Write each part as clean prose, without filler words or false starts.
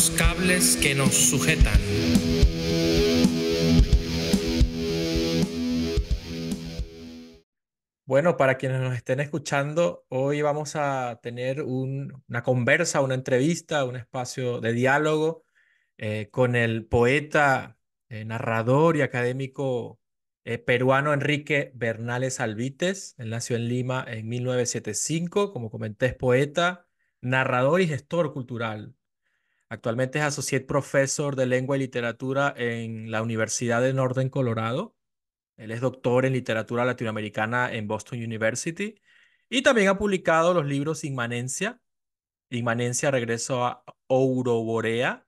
los cables que nos sujetan. Bueno, para quienes nos estén escuchando, hoy vamos a tener una conversa, una entrevista, un espacio de diálogo con el poeta, narrador y académico peruano Enrique Bernales Albites. Él nació en Lima en 1975, como comenté, es poeta, narrador y gestor cultural. Actualmente es Associate Professor de Lengua y Literatura en la Universidad de Northern Colorado. Él es doctor en literatura latinoamericana en Boston University y también ha publicado los libros Inmanencia, Regreso a Ouroborea,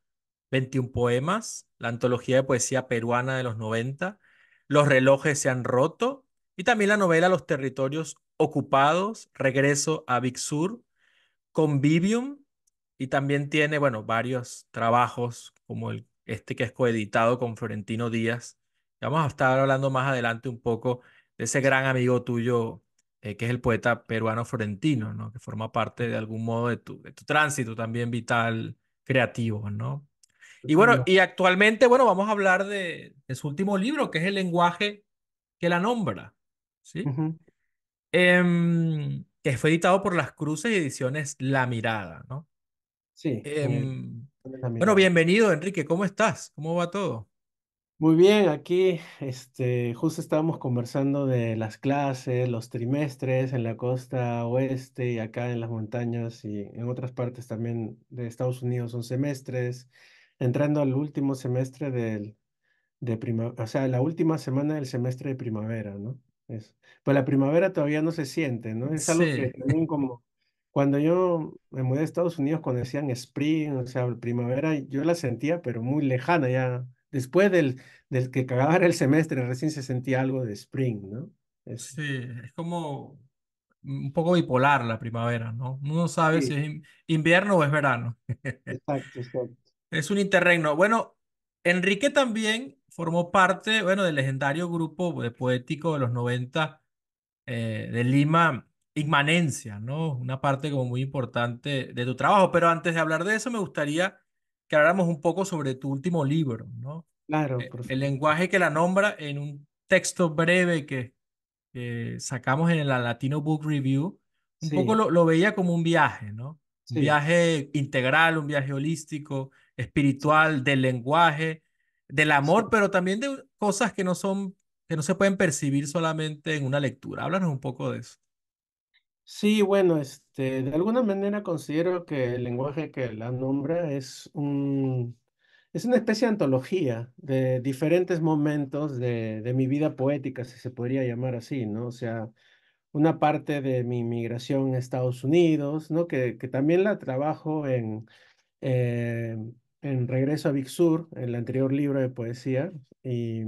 21 poemas, la antología de poesía peruana de los 90, Los relojes se han roto y también la novela Los territorios ocupados, Regreso a Big Sur, Convivium, y también tiene, bueno, varios trabajos como este que es coeditado con Florentino Díaz. Vamos a estar hablando más adelante un poco de ese gran amigo tuyo, que es el poeta peruano Florentino, ¿no? Que forma parte de algún modo de tu tránsito también vital, creativo, ¿no? Y bueno, Totalmente. y actualmente, bueno, vamos a hablar de su último libro, que es El lenguaje que la nombra, ¿sí? Ujú. Que fue editado por Las Cruces y Ediciones La Mirada, ¿no? Sí, ¿dónde es la Bueno, mirada? bienvenido, Enrique. ¿Cómo estás? ¿Cómo va todo? Muy bien, aquí justo estábamos conversando de las clases, los trimestres en la costa oeste y acá en las montañas y en otras partes también de Estados Unidos son semestres, entrando al último semestre o sea, la última semana del semestre de primavera, ¿no? Pues la primavera todavía no se siente, ¿no? Es algo que Sí, también como cuando yo me mudé a Estados Unidos, cuando decían spring, o sea, primavera, yo la sentía, pero muy lejana ya. Después del que acabara el semestre, recién se sentía algo de spring, ¿no? Es, sí, es como un poco bipolar la primavera, ¿no? Uno no sabe si sí, es invierno o es verano. exacto, exacto. Es un interregno. Bueno, Enrique también formó parte, bueno, del legendario grupo de poético de los 90 de Lima, Inmanencia, ¿no? Una parte como muy importante de tu trabajo. Pero antes de hablar de eso, me gustaría que habláramos un poco sobre tu último libro, ¿no? Claro, por El supuesto. lenguaje que la nombra en un texto breve que sacamos en la Latino Book Review, un poco Sí, lo veía como un viaje, ¿no? Un sí, viaje integral, un viaje holístico, sí, espiritual, del lenguaje, del amor, sí. pero también de cosas que no son, que no se pueden percibir solamente en una lectura. Háblanos un poco de eso. Sí, bueno, de alguna manera considero que el lenguaje que la nombra es una especie de antología de diferentes momentos de mi vida poética, si se podría llamar así, ¿no? O sea, una parte de mi migración a Estados Unidos, ¿no? Que también la trabajo eh, en Regreso a Big Sur, en el anterior libro de poesía, y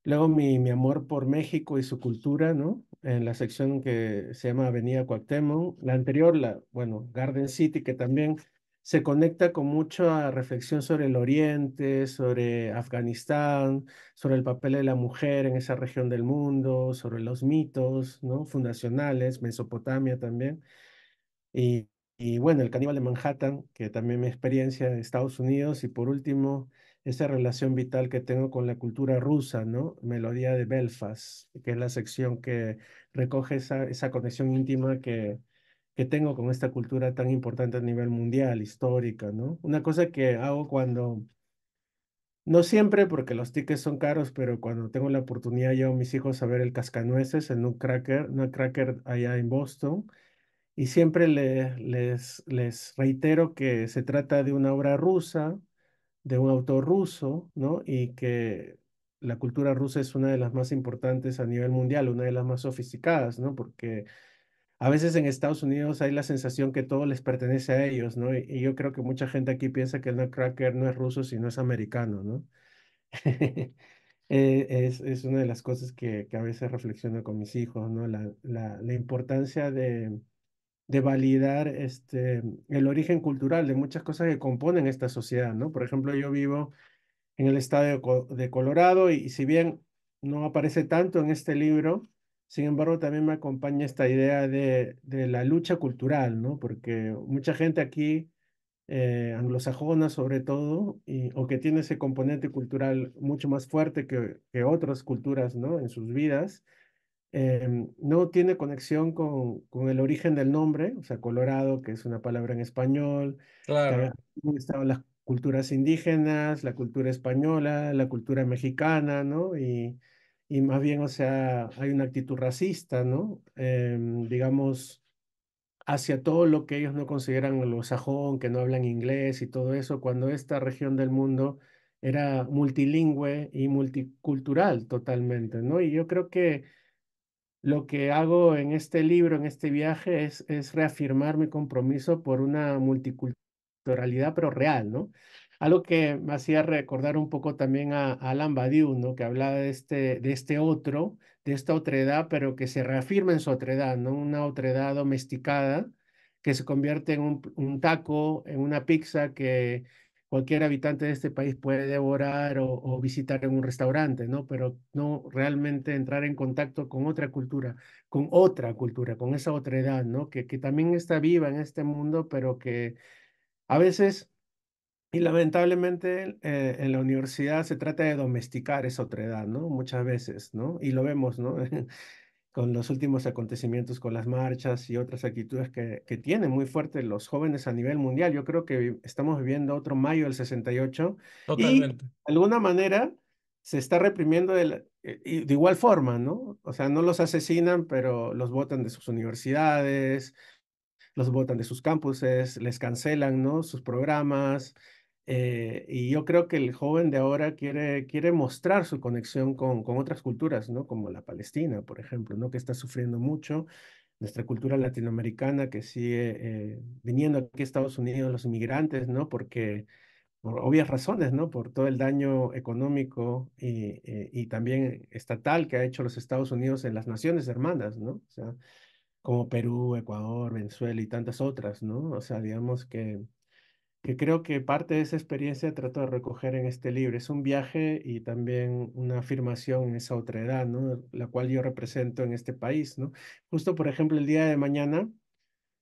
luego mi amor por México y su cultura, ¿no? En la sección que se llama Avenida Cuauhtémoc. La anterior, bueno, Garden City, que también se conecta con mucha reflexión sobre el Oriente, sobre Afganistán, sobre el papel de la mujer en esa región del mundo, sobre los mitos, ¿no? Fundacionales, Mesopotamia también. Y, y bueno, el caníbal de Manhattan, que también mi experiencia en Estados Unidos. Y por último, esa relación vital que tengo con la cultura rusa, ¿no? Melodía de Belfast, que es la sección que recoge esa conexión íntima que tengo con esta cultura tan importante a nivel mundial, histórica, ¿no? Una cosa que hago cuando, no siempre porque los tickets son caros, pero cuando tengo la oportunidad llevo a mis hijos a ver el Cascanueces, el Nutcracker allá en Boston. Y siempre les reitero que se trata de una obra rusa, de un autor ruso, ¿no? Y que la cultura rusa es una de las más importantes a nivel mundial, una de las más sofisticadas, ¿no? Porque a veces en Estados Unidos hay la sensación que todo les pertenece a ellos, ¿no? Y yo creo que mucha gente aquí piensa que el Nutcracker no es ruso, sino es americano, ¿no? Es una de las cosas que a veces reflexiono con mis hijos, ¿no? La importancia de validar el origen cultural de muchas cosas que componen esta sociedad, ¿no? Por ejemplo, yo vivo en el estado de Colorado y si bien no aparece tanto en este libro, sin embargo, también me acompaña esta idea de la lucha cultural, ¿no? Porque mucha gente aquí anglosajona sobre todo, o que tiene ese componente cultural mucho más fuerte que otras culturas, ¿no? En sus vidas, no tiene conexión con el origen del nombre, o sea, Colorado, que es una palabra en español, Claro, estaban las culturas indígenas, la cultura española, la cultura mexicana, ¿no? Y más bien, o sea, hay una actitud racista, ¿no? Digamos, hacia todo lo que ellos no consideran anglosajón, que no hablan inglés y todo eso, cuando esta región del mundo era multilingüe y multicultural totalmente, ¿no? Y yo creo que lo que hago en este libro, en este viaje, es reafirmar mi compromiso por una multiculturalidad, pero real, ¿no? Algo que me hacía recordar un poco también a Alain Badiou, ¿no? Que hablaba de este otro, de esta otredad, pero que se reafirma en su otredad, ¿no? Una otredad domesticada que se convierte en un taco, en una pizza que cualquier habitante de este país puede devorar o visitar en un restaurante, ¿no? Pero no realmente entrar en contacto con otra cultura, con esa otra edad, ¿no? Que también está viva en este mundo, pero que a veces, y lamentablemente, en la universidad se trata de domesticar esa otra edad, ¿no? Muchas veces, ¿no? Y lo vemos, ¿no? Con los últimos acontecimientos, con las marchas y otras actitudes que tienen muy fuertes los jóvenes a nivel mundial. Yo creo que estamos viviendo otro mayo del 68 y de totalmente. alguna manera se está reprimiendo y de igual forma, ¿no? O sea, no los asesinan, pero los botan de sus universidades, los botan de sus campuses, les cancelan, ¿no? Sus programas. Y yo creo que el joven de ahora quiere mostrar su conexión con otras culturas, ¿no? Como la Palestina, por ejemplo, ¿no? Que está sufriendo mucho. Nuestra cultura latinoamericana que sigue viniendo aquí a Estados Unidos, los inmigrantes, ¿no? Porque, por obvias razones, ¿no? Por todo el daño económico y también estatal que ha hecho los Estados Unidos en las naciones hermanas, ¿no? O sea, como Perú, Ecuador, Venezuela y tantas otras, ¿no? O sea, digamos que creo que parte de esa experiencia trato de recoger en este libro. Es un viaje y también una afirmación en esa otra edad, ¿no? La cual yo represento en este país, ¿no? Justo, por ejemplo, el día de mañana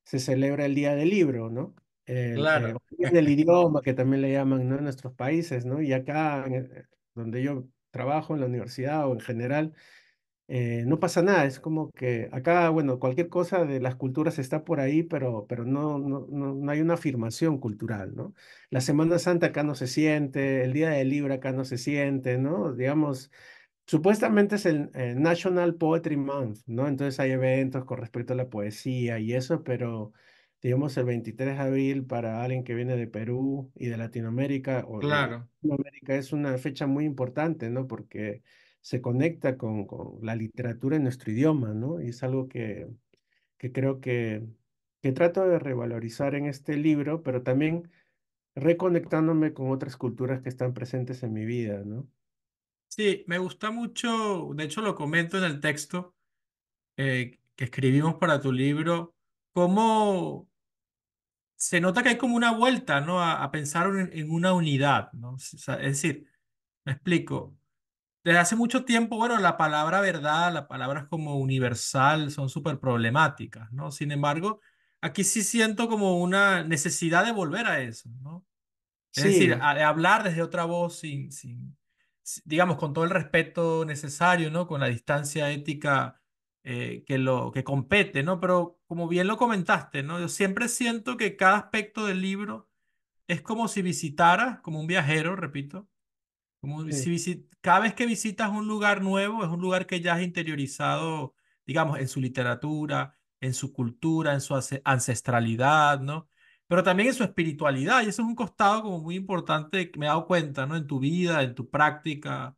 se celebra el Día del Libro, ¿no? Claro, El Día del Idioma, que también le llaman, ¿no? En nuestros países, ¿no? Y acá, donde yo trabajo en la universidad o en general, no pasa nada, es como que acá, bueno, cualquier cosa de las culturas está por ahí, pero no hay una afirmación cultural, ¿no? La Semana Santa acá no se siente, el Día del Libro acá no se siente, ¿no? Digamos, supuestamente es el National Poetry Month, ¿no? Entonces hay eventos con respecto a la poesía y eso, pero digamos el 23 de abril para alguien que viene de Perú y de Latinoamérica o de claro. Latinoamérica es una fecha muy importante, ¿no? Porque se conecta con la literatura en nuestro idioma, ¿no? Y es algo que creo que trato de revalorizar en este libro, pero también reconectándome con otras culturas que están presentes en mi vida, ¿no? Sí, me gusta mucho, de hecho lo comento en el texto que escribimos para tu libro, cómo se nota que hay como una vuelta, ¿no? A pensar en una unidad, ¿no? O sea, es decir, me explico. Desde hace mucho tiempo, bueno, la palabra verdad, las palabras como universal son súper problemáticas, ¿no? Sin embargo, aquí sí siento como una necesidad de volver a eso, ¿no? Es decir, Sí, de hablar desde otra voz digamos, con todo el respeto necesario, ¿no? Con la distancia ética que compete, ¿no? Pero como bien lo comentaste, ¿no? Yo siempre siento que cada aspecto del libro es como si visitaras, como un viajero, repito, como sí, si cada vez que visitas un lugar nuevo, es un lugar que ya has interiorizado, digamos, en su literatura, en su cultura, en su ancestralidad, ¿no? Pero también en su espiritualidad, y eso es un costado como muy importante que me he dado cuenta, ¿no? En tu vida, en tu práctica,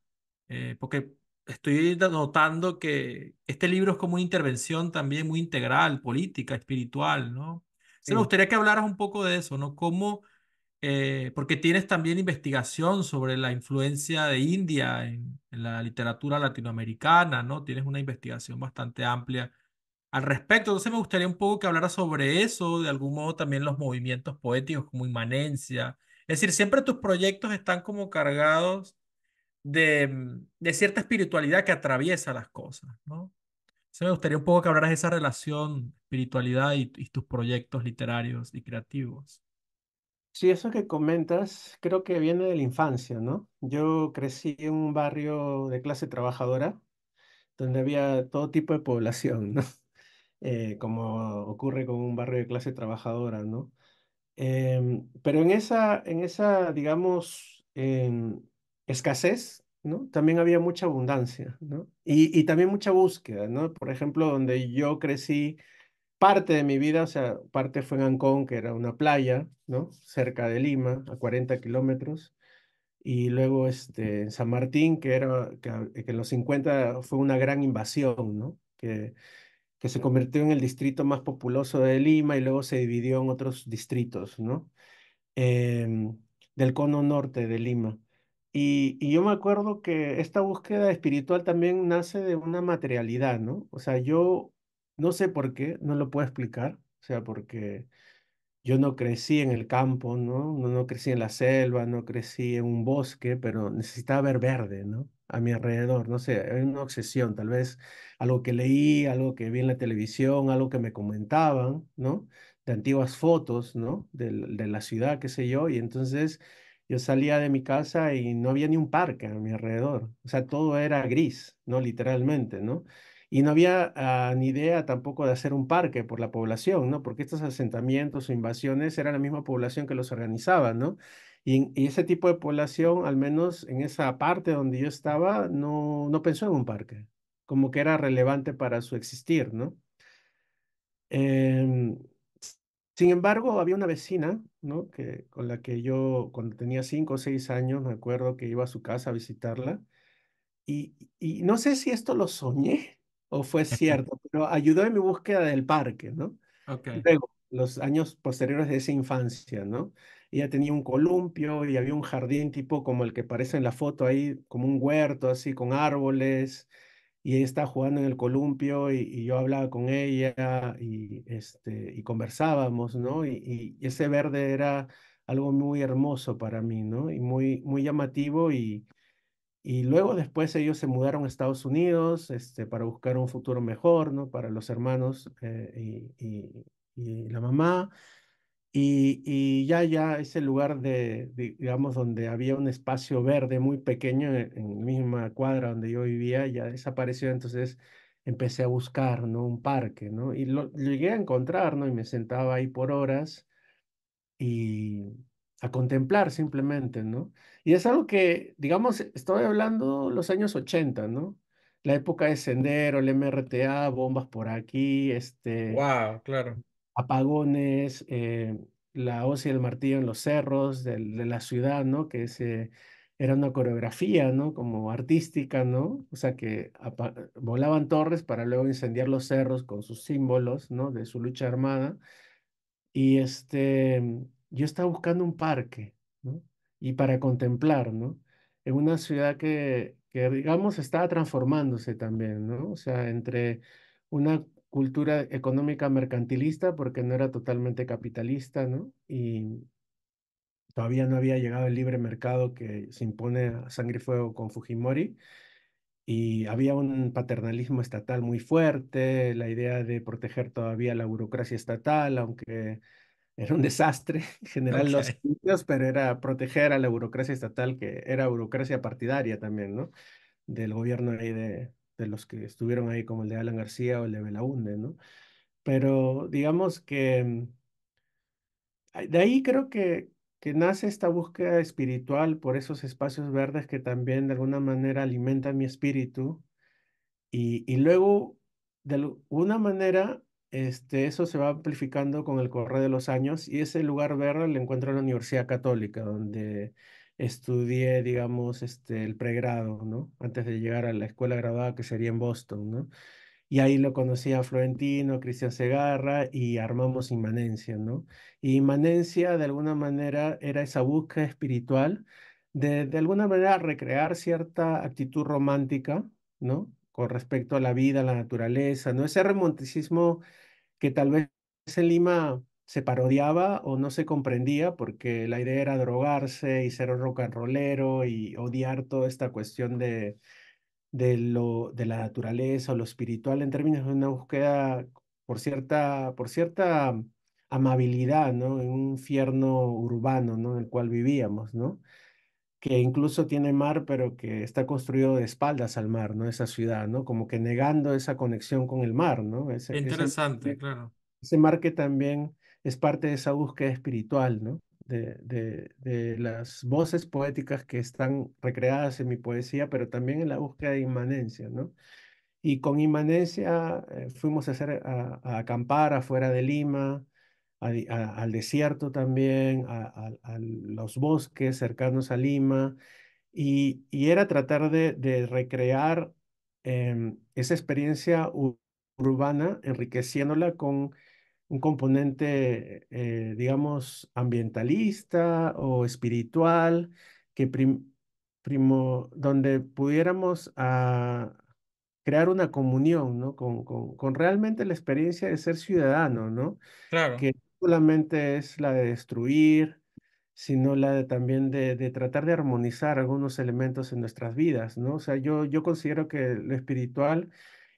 porque estoy notando que este libro es como una intervención también muy integral, política, espiritual, ¿no? Entonces me sí. gustaría que hablaras un poco de eso, ¿no? Cómo porque tienes también investigación sobre la influencia de India en la literatura latinoamericana, ¿no? Tienes una investigación bastante amplia al respecto. Entonces me gustaría un poco que hablaras sobre eso, de algún modo también los movimientos poéticos como inmanencia. Es decir, siempre tus proyectos están como cargados de cierta espiritualidad que atraviesa las cosas, ¿no? Entonces me gustaría un poco que hablaras de esa relación, espiritualidad y tus proyectos literarios y creativos. Sí, eso que comentas creo que viene de la infancia, ¿no? Yo crecí en un barrio de clase trabajadora donde había todo tipo de población, ¿no? Como ocurre con un barrio de clase trabajadora, ¿no? Pero en esa, digamos, escasez, ¿no? También había mucha abundancia, ¿no? Y también mucha búsqueda, ¿no? Por ejemplo, donde yo crecí, parte de mi vida, o sea, parte fue en Ancón, que era una playa, ¿no? Cerca de Lima, a 40 kilómetros. Y luego en San Martín, que en los 50 fue una gran invasión, ¿no? Que se convirtió en el distrito más populoso de Lima y luego se dividió en otros distritos, ¿no? em, del cono norte de Lima. Y yo me acuerdo que esta búsqueda espiritual también nace de una materialidad, ¿no? O sea, yo no sé por qué, no lo puedo explicar, o sea, porque yo no crecí en el campo, ¿no? No crecí en la selva, no crecí en un bosque, pero necesitaba ver verde, ¿no? A mi alrededor, no sé, era una obsesión, tal vez algo que leí, algo que vi en la televisión, algo que me comentaban, ¿no? De antiguas fotos, ¿no? De la ciudad, qué sé yo, y entonces yo salía de mi casa y no había ni un parque a mi alrededor, o sea, todo era gris, ¿no? Literalmente, ¿no? Y no había ni idea tampoco de hacer un parque por la población, ¿no? Porque estos asentamientos o invasiones era la misma población que los organizaba, ¿no? Y ese tipo de población, al menos en esa parte donde yo estaba, no pensó en un parque, como que era relevante para su existir, ¿no? Em, Sin embargo, había una vecina, ¿no? Con la que yo, cuando tenía 5 o 6 años, me acuerdo que iba a su casa a visitarla. Y no sé si esto lo soñé o fue cierto, pero ayudó en mi búsqueda del parque, ¿no? Ok, Luego, los años posteriores de esa infancia, ¿no? Ella tenía un columpio y había un jardín tipo como el que aparece en la foto ahí, como un huerto así con árboles, y ella estaba jugando en el columpio y yo hablaba con ella y conversábamos, ¿no? Y ese verde era algo muy hermoso para mí, ¿no? Y muy, muy llamativo y luego después ellos se mudaron a Estados Unidos, para buscar un futuro mejor, ¿no? Para los hermanos y la mamá. Y ya ese lugar digamos, donde había un espacio verde muy pequeño en la misma cuadra donde yo vivía, ya desapareció. Entonces empecé a buscar, ¿no? Un parque, ¿no? Y lo llegué a encontrar, ¿no? Y me sentaba ahí por horas y a contemplar simplemente, ¿no? Y es algo que, digamos, estoy hablando los años 80, ¿no? La época de Sendero, el MRTA, bombas por aquí, wow, claro. apagones, la hoz y el martillo en los cerros de la ciudad, ¿no? Era una coreografía, ¿no? Como artística, ¿no? O sea, que volaban torres para luego incendiar los cerros con sus símbolos, ¿no? De su lucha armada. Y yo estaba buscando un parque, ¿no? Y para contemplar, ¿no? En una ciudad que, digamos, estaba transformándose también, ¿no? O sea, entre una cultura económica mercantilista, porque no era totalmente capitalista, ¿no? Y todavía no había llegado el libre mercado que se impone a sangre y fuego con Fujimori. Y había un paternalismo estatal muy fuerte, la idea de proteger todavía la burocracia estatal, aunque era un desastre generar los Ok, sitios, pero era proteger a la burocracia estatal, que era burocracia partidaria también, ¿no? Del gobierno ahí de los que estuvieron ahí, como el de Alan García o el de Belaúnde, ¿no? Pero digamos que de ahí creo que nace esta búsqueda espiritual por esos espacios verdes que también de alguna manera alimentan mi espíritu y luego, de alguna manera, eso se va amplificando con el correr de los años y ese lugar verde lo encuentro en la Universidad Católica, donde estudié, digamos, el pregrado, ¿no? Antes de llegar a la escuela graduada que sería en Boston, ¿no? Y ahí lo conocí a Florentino, a Cristian Segarra y armamos Inmanencia, ¿no? Y Inmanencia, de alguna manera, era esa búsqueda espiritual de alguna manera recrear cierta actitud romántica, ¿no? Con respecto a la vida, a la naturaleza, ¿no? Ese romanticismo que tal vez en Lima se parodiaba o no se comprendía porque la idea era drogarse y ser rock and rollero y odiar toda esta cuestión de la naturaleza o lo espiritual en términos de una búsqueda por cierta amabilidad, ¿no? En un infierno urbano, ¿no? En el cual vivíamos, ¿no? Que incluso tiene mar, pero que está construido de espaldas al mar, ¿no? Esa ciudad, ¿no? Como que negando esa conexión con el mar, ¿no? Qué interesante, claro. Ese mar que también es parte de esa búsqueda espiritual, ¿no? De las voces poéticas que están recreadas en mi poesía, pero también en la búsqueda de inmanencia, ¿no? Y con inmanencia fuimos a a acampar afuera de Lima, al desierto también, a los bosques cercanos a Lima, y era tratar de recrear esa experiencia urbana, enriqueciéndola con un componente, digamos, ambientalista o espiritual, que donde pudiéramos crear una comunión, ¿no? Con realmente la experiencia de ser ciudadano, ¿no? Claro, Que no solamente es la de destruir, sino la de también de tratar de armonizar algunos elementos en nuestras vidas, ¿no? O sea, yo considero que lo espiritual,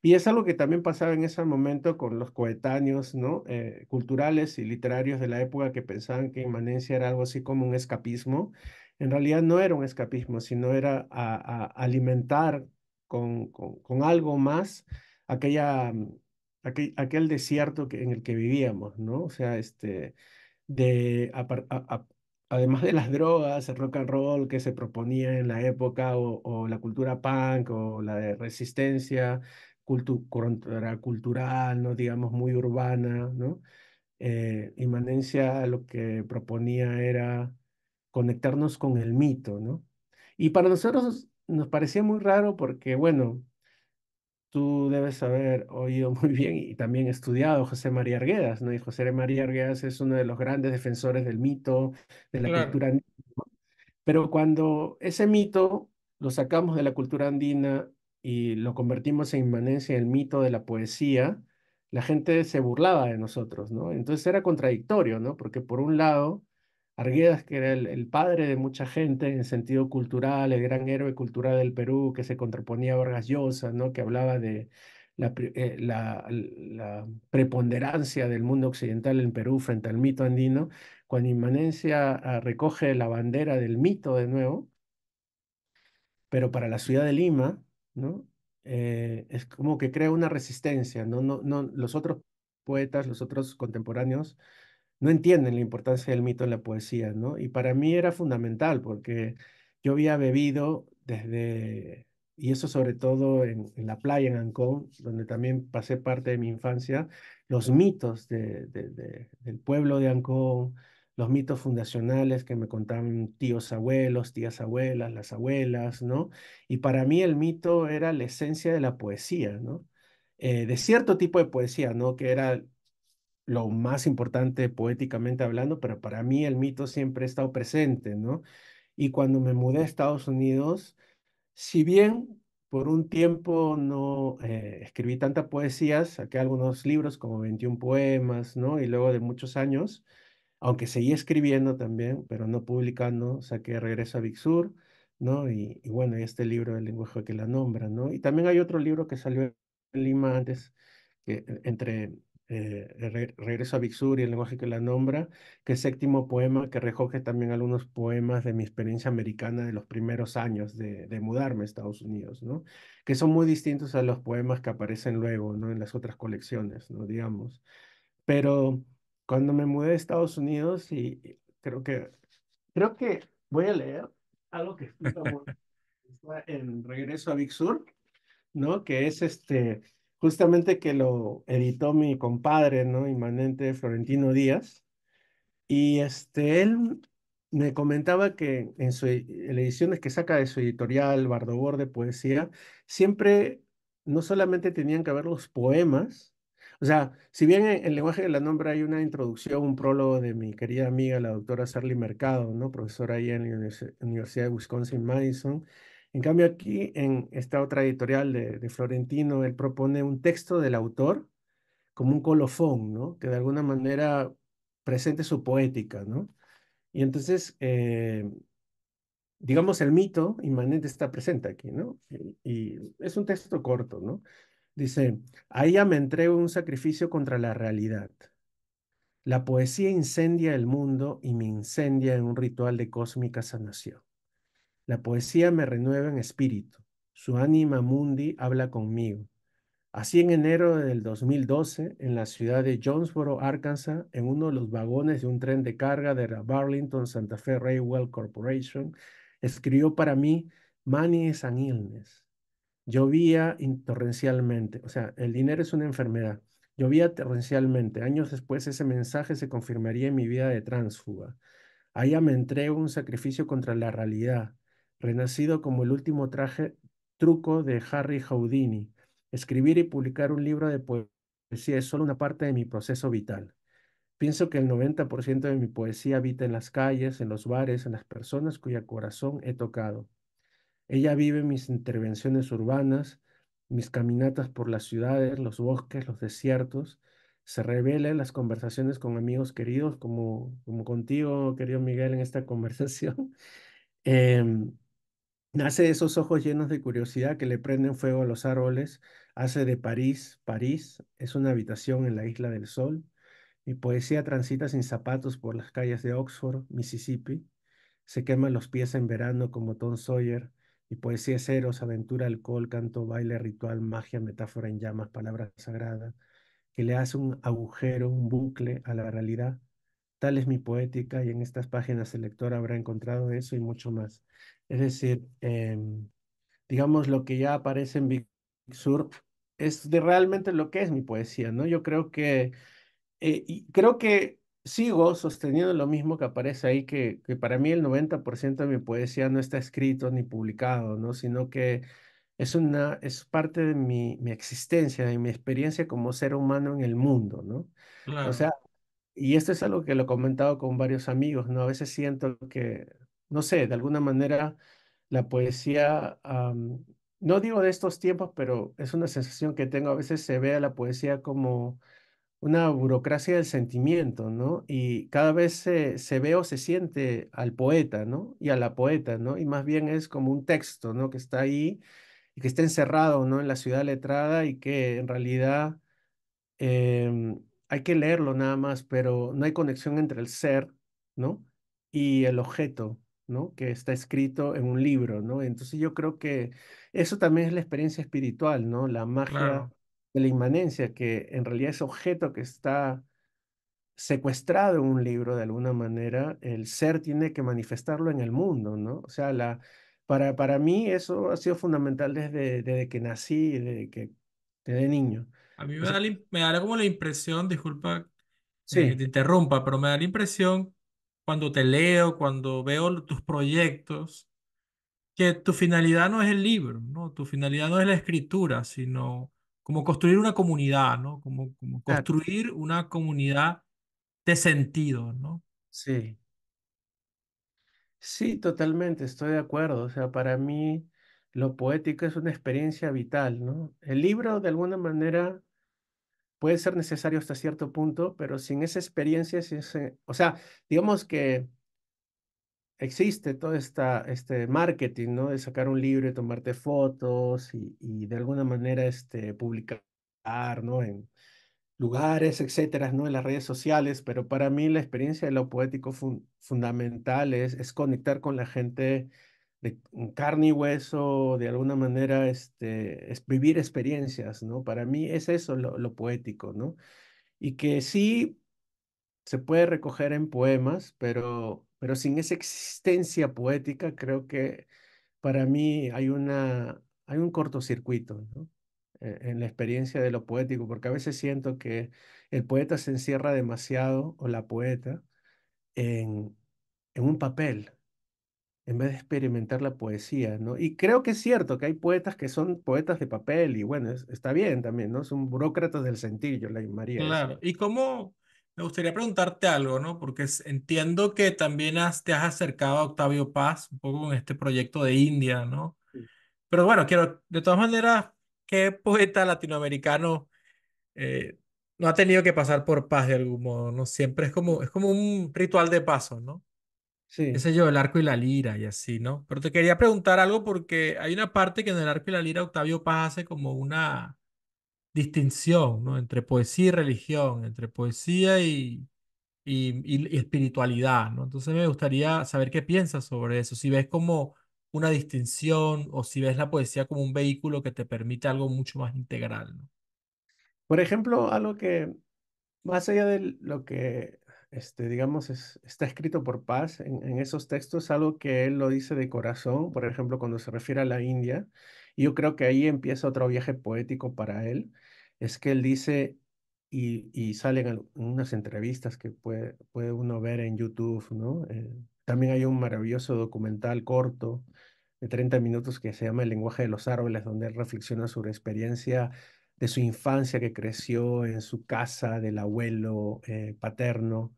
y es algo que también pasaba en ese momento con los coetáneos, ¿no? Culturales y literarios de la época que pensaban que inmanencia era algo así como un escapismo. En realidad no era un escapismo, sino era alimentar con algo más aquella, aquel desierto en el que vivíamos, ¿no? O sea, de, además de las drogas, el rock and roll que se proponía en la época, o la cultura punk, o la de resistencia contracultural, ¿no? Digamos, muy urbana, ¿no? Inmanencia lo que proponía era conectarnos con el mito, ¿no? Y para nosotros nos parecía muy raro porque, bueno, tú debes haber oído muy bien y también estudiado José María Arguedas, ¿no? Y José María Arguedas es uno de los grandes defensores del mito, de la claro. cultura andina. Pero cuando ese mito lo sacamos de la cultura andina y lo convertimos en inmanencia en el mito de la poesía, la gente se burlaba de nosotros, ¿no? Entonces era contradictorio, ¿no? Porque por un lado, Arguedas, que era el padre de mucha gente en sentido cultural, el gran héroe cultural del Perú, que se contraponía a Vargas Llosa, ¿no? Que hablaba de la preponderancia del mundo occidental en Perú frente al mito andino, cuando Inmanencia recoge la bandera del mito de nuevo, pero para la ciudad de Lima, ¿no? Es como que crea una resistencia, ¿no? Los otros poetas, los otros contemporáneos, no entienden la importancia del mito en la poesía, ¿no? Y para mí era fundamental porque yo había bebido y eso sobre todo en la playa en Ancón, donde también pasé parte de mi infancia, los mitos del pueblo de Ancón, los mitos fundacionales que me contaban tíos abuelos, tías abuelas, las abuelas, ¿no? Y para mí el mito era la esencia de la poesía, ¿no? De cierto tipo de poesía, ¿no? Que era lo más importante poéticamente hablando, pero para mí el mito siempre ha estado presente, ¿no? Y cuando me mudé a Estados Unidos, si bien por un tiempo no escribí tanta poesía, saqué algunos libros como 21 poemas, ¿no? Y luego de muchos años, aunque seguí escribiendo también, pero no publicando, saqué Regreso a Big Sur, ¿no? Y bueno, y este libro del lenguaje que la nombra, ¿no? Y también hay otro libro que salió en Lima antes, que entre Regreso a Big Sur y el lenguaje que la nombra, que es séptimo poema, que recoge también algunos poemas de mi experiencia americana de los primeros años de mudarme a Estados Unidos, ¿no? Que son muy distintos a los poemas que aparecen luego, ¿no? En las otras colecciones, ¿no? Digamos. Pero cuando me mudé a Estados Unidos, y creo que voy a leer algo que explica muy está en Regreso a Big Sur, ¿no? Que es justamente que lo editó mi compadre, ¿no? Inmanente Florentino Díaz. Y él me comentaba que en las ediciones que saca de su editorial Bardobor de poesía, siempre no solamente tenían que haber los poemas, o sea, si bien en el lenguaje de la nombra hay una introducción, un prólogo de mi querida amiga, la doctora Sarly Mercado, ¿no? Profesora ahí en la Universidad de Wisconsin-Madison. En cambio, aquí en esta otra editorial de Florentino, él propone un texto del autor como un colofón, ¿no? Que de alguna manera presente su poética, ¿no? Y entonces, digamos, el mito inmanente está presente aquí, ¿no? Y es un texto corto, ¿no? Dice, a ella me entrego un sacrificio contra la realidad. La poesía incendia el mundo y me incendia en un ritual de cósmica sanación. La poesía me renueva en espíritu. Su ánima mundi habla conmigo. Así en enero del 2012, en la ciudad de Jonesboro, Arkansas, en uno de los vagones de un tren de carga de la Burlington Santa Fe Railway Corporation, escribió para mí Money is an illness. Llovía torrencialmente, o sea, el dinero es una enfermedad. Llovía torrencialmente. Años después ese mensaje se confirmaría en mi vida de tránsfuga. Allá me entrego un sacrificio contra la realidad, renacido como el último truco de Harry Houdini. Escribir y publicar un libro de poesía es solo una parte de mi proceso vital. Pienso que el 90% de mi poesía habita en las calles, en los bares, en las personas cuya corazón he tocado. Ella vive mis intervenciones urbanas, mis caminatas por las ciudades, los bosques, los desiertos. Se revela en las conversaciones con amigos queridos, como contigo, querido Miguel, en esta conversación. Em, Nace de esos ojos llenos de curiosidad que le prenden fuego a los árboles. Hace de París, París. Es una habitación en la isla del sol. Mi poesía transita sin zapatos por las calles de Oxford, Mississippi. Se queman los pies en verano como Tom Sawyer. Mi poesía es eros, aventura, alcohol, canto, baile, ritual, magia, metáfora en llamas, palabra sagrada, que le hace un agujero, un bucle a la realidad. Tal es mi poética y en estas páginas el lector habrá encontrado eso y mucho más. Es decir, digamos, lo que ya aparece en Big Sur es de realmente lo que es mi poesía, ¿no? Yo creo que y creo que sigo sosteniendo lo mismo que aparece ahí, que para mí el 90% de mi poesía no está escrito ni publicado, ¿no? Sino que es parte de mi existencia, de mi experiencia como ser humano en el mundo, ¿no? O Claro. sea, y esto es algo que lo he comentado con varios amigos, ¿no? A veces siento que, no sé, de alguna manera la poesía, no digo de estos tiempos, pero es una sensación que tengo, a veces se ve a la poesía como una burocracia del sentimiento, ¿no? Y cada vez se ve o se siente al poeta, ¿no? Y a la poeta, ¿no? Y más bien es como un texto, ¿no? Que está ahí y que está encerrado, ¿no? En la ciudad letrada y que en realidad hay que leerlo nada más, pero no hay conexión entre el ser, ¿no? Y el objeto, ¿no? Que está escrito en un libro, ¿no? Entonces yo creo que eso también es la experiencia espiritual, ¿no? La magia Claro. de la inmanencia, que en realidad ese objeto que está secuestrado en un libro de alguna manera, el ser tiene que manifestarlo en el mundo, ¿no? O sea, para mí eso ha sido fundamental desde que nací, desde niño. A mí O sea, me da como la impresión, disculpa que sí, te interrumpa, pero me da la impresión cuando te leo, cuando veo tus proyectos, que tu finalidad no es el libro, ¿no? Tu finalidad no es la escritura, sino como construir una comunidad, ¿no? Como exacto, construir una comunidad de sentido, ¿no? sí, sí, totalmente, estoy de acuerdo. O sea, para mí lo poético es una experiencia vital, ¿no? El libro de alguna manera puede ser necesario hasta cierto punto, pero sin esa experiencia, o sea, digamos que existe todo este marketing, ¿no? De sacar un libro y tomarte fotos y de alguna manera publicar, ¿no? En lugares, etcétera, ¿no? En las redes sociales, pero para mí la experiencia de lo poético fundamental es conectar con la gente de carne y hueso, de alguna manera, es vivir experiencias, ¿no? Para mí es eso lo poético, ¿no? Y que sí se puede recoger en poemas, pero sin esa existencia poética, creo que para mí hay un cortocircuito, ¿no? En la experiencia de lo poético, porque a veces siento que el poeta se encierra demasiado, o la poeta, en, en un papel, en vez de experimentar la poesía, ¿no? Y creo que es cierto que hay poetas que son poetas de papel, y bueno, está bien también, ¿no? Son burócratas del sentir, yo le llamaría eso. Claro. Y cómo, me gustaría preguntarte algo, ¿no? Porque entiendo que también te has acercado a Octavio Paz un poco con este proyecto de India, ¿no? Pero bueno, quiero, de todas maneras, ¿qué poeta latinoamericano no ha tenido que pasar por Paz de algún modo, ¿no? Siempre es como un ritual de paso, ¿no? Qué Sí, sé yo, el arco y la lira y así, ¿no? Pero te quería preguntar algo porque hay una parte que en el arco y la lira Octavio Paz hace como una distinción, ¿no? Entre poesía y religión, entre poesía y espiritualidad, ¿no? Entonces me gustaría saber qué piensas sobre eso, si ves como una distinción o si ves la poesía como un vehículo que te permite algo mucho más integral, ¿no? Por ejemplo, algo que más allá de lo que, digamos, está escrito por Paz en esos textos, algo que él lo dice de corazón, por ejemplo, cuando se refiere a la India, y yo creo que ahí empieza otro viaje poético para él, es que él dice, y salen en unas entrevistas que puede uno ver en YouTube, ¿no? También hay un maravilloso documental corto de 30 minutos que se llama El lenguaje de los árboles, donde él reflexiona sobre experiencia de su infancia que creció en su casa del abuelo paterno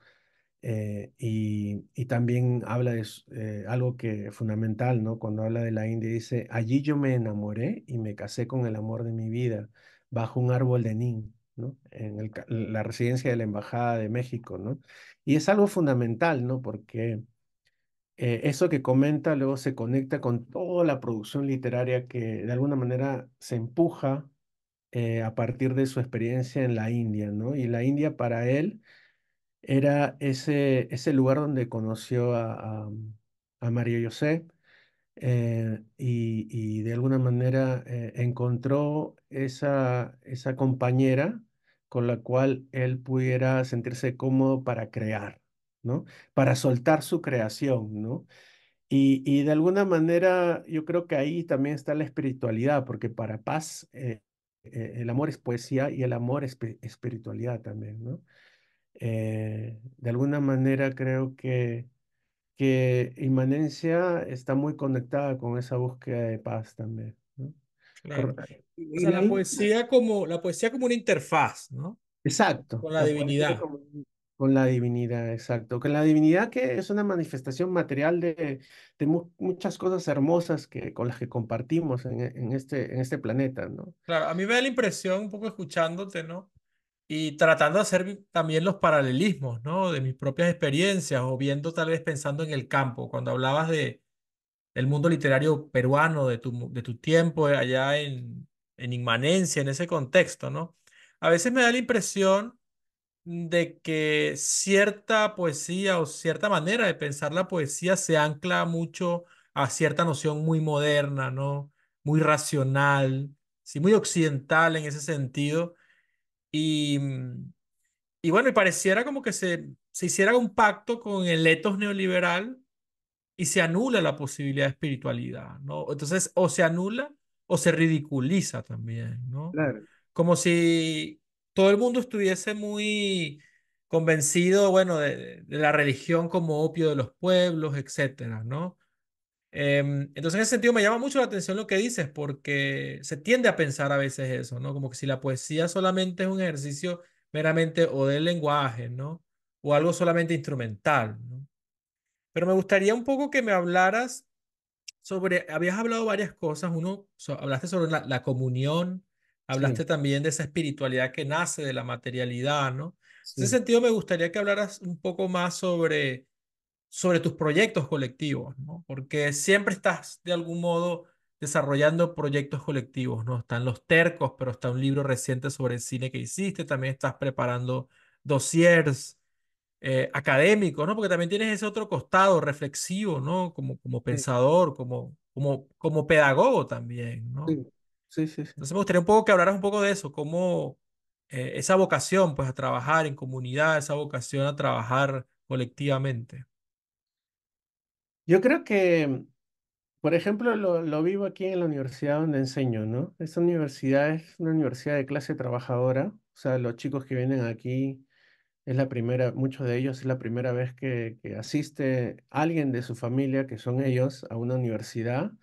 y también habla de algo que fundamental, ¿no? Cuando habla de la India dice, allí yo me enamoré y me casé con el amor de mi vida bajo un árbol de nin, ¿no? En la residencia de la Embajada de México, ¿no? Y es algo fundamental, ¿no? Porque eso que comenta luego se conecta con toda la producción literaria que de alguna manera se empuja a partir de su experiencia en la India, ¿no? Y la India para él era ese lugar donde conoció a María José y de alguna manera encontró esa compañera con la cual él pudiera sentirse cómodo para crear, ¿no? Para soltar su creación, ¿no? Y de alguna manera yo creo que ahí también está la espiritualidad, porque para Paz el amor es poesía y el amor es espiritualidad también, ¿no? De alguna manera creo que Inmanencia está muy conectada con esa búsqueda de paz también, ¿no? Claro. O Y sea, la India, la poesía como una interfaz, ¿no? exacto, Con la la poesía divinidad. con la divinidad, exacto, con la divinidad que es una manifestación material de muchas cosas hermosas con las que compartimos en este planeta, ¿no? Claro, a mí me da la impresión, un poco escuchándote, ¿no? Y tratando de hacer también los paralelismos, ¿no? De mis propias experiencias o viendo tal vez pensando en el campo, cuando hablabas del mundo literario peruano, de tu tiempo allá en Inmanencia, en ese contexto, ¿no? A veces me da la impresión de que cierta poesía o cierta manera de pensar la poesía se ancla mucho a cierta noción muy moderna, ¿no? Muy racional, sí, muy occidental en ese sentido. Y, y bueno, y pareciera como que se hiciera un pacto con el etos neoliberal y se anula la posibilidad de espiritualidad, ¿no? Entonces, o se anula o se ridiculiza también, ¿no? Claro, Como si todo el mundo estuviese muy convencido, bueno, de la religión como opio de los pueblos, etcétera, ¿no? Entonces, en ese sentido, me llama mucho la atención lo que dices, porque se tiende a pensar a veces eso, ¿no? Como que si la poesía solamente es un ejercicio meramente o del lenguaje, ¿no? O algo solamente instrumental, ¿no? Pero me gustaría un poco que me hablaras sobre, habías hablado varias cosas, hablaste sobre la comunión, hablaste sí, también de esa espiritualidad que nace de la materialidad, ¿no? En ese sí, sentido, me gustaría que hablaras un poco más sobre tus proyectos colectivos, ¿no? Porque siempre estás de algún modo desarrollando proyectos colectivos, ¿no? Están Los Tercos, pero está un libro reciente sobre el cine que hiciste, también estás preparando dossiers académicos, ¿no? Porque también tienes ese otro costado reflexivo, ¿no? Como sí, pensador, como pedagogo también, ¿no? sí, sí, sí, sí. Entonces me gustaría un poco que hablaras un poco de eso, cómo esa vocación, pues, a trabajar en comunidad, esa vocación a trabajar colectivamente. Yo creo que por ejemplo, lo vivo aquí en la universidad donde enseño, ¿no? Esta universidad es una universidad de clase trabajadora, o sea, los chicos que vienen aquí es la primera, muchos de ellos es la primera vez que asiste alguien de su familia, que son ellos, a una universidad.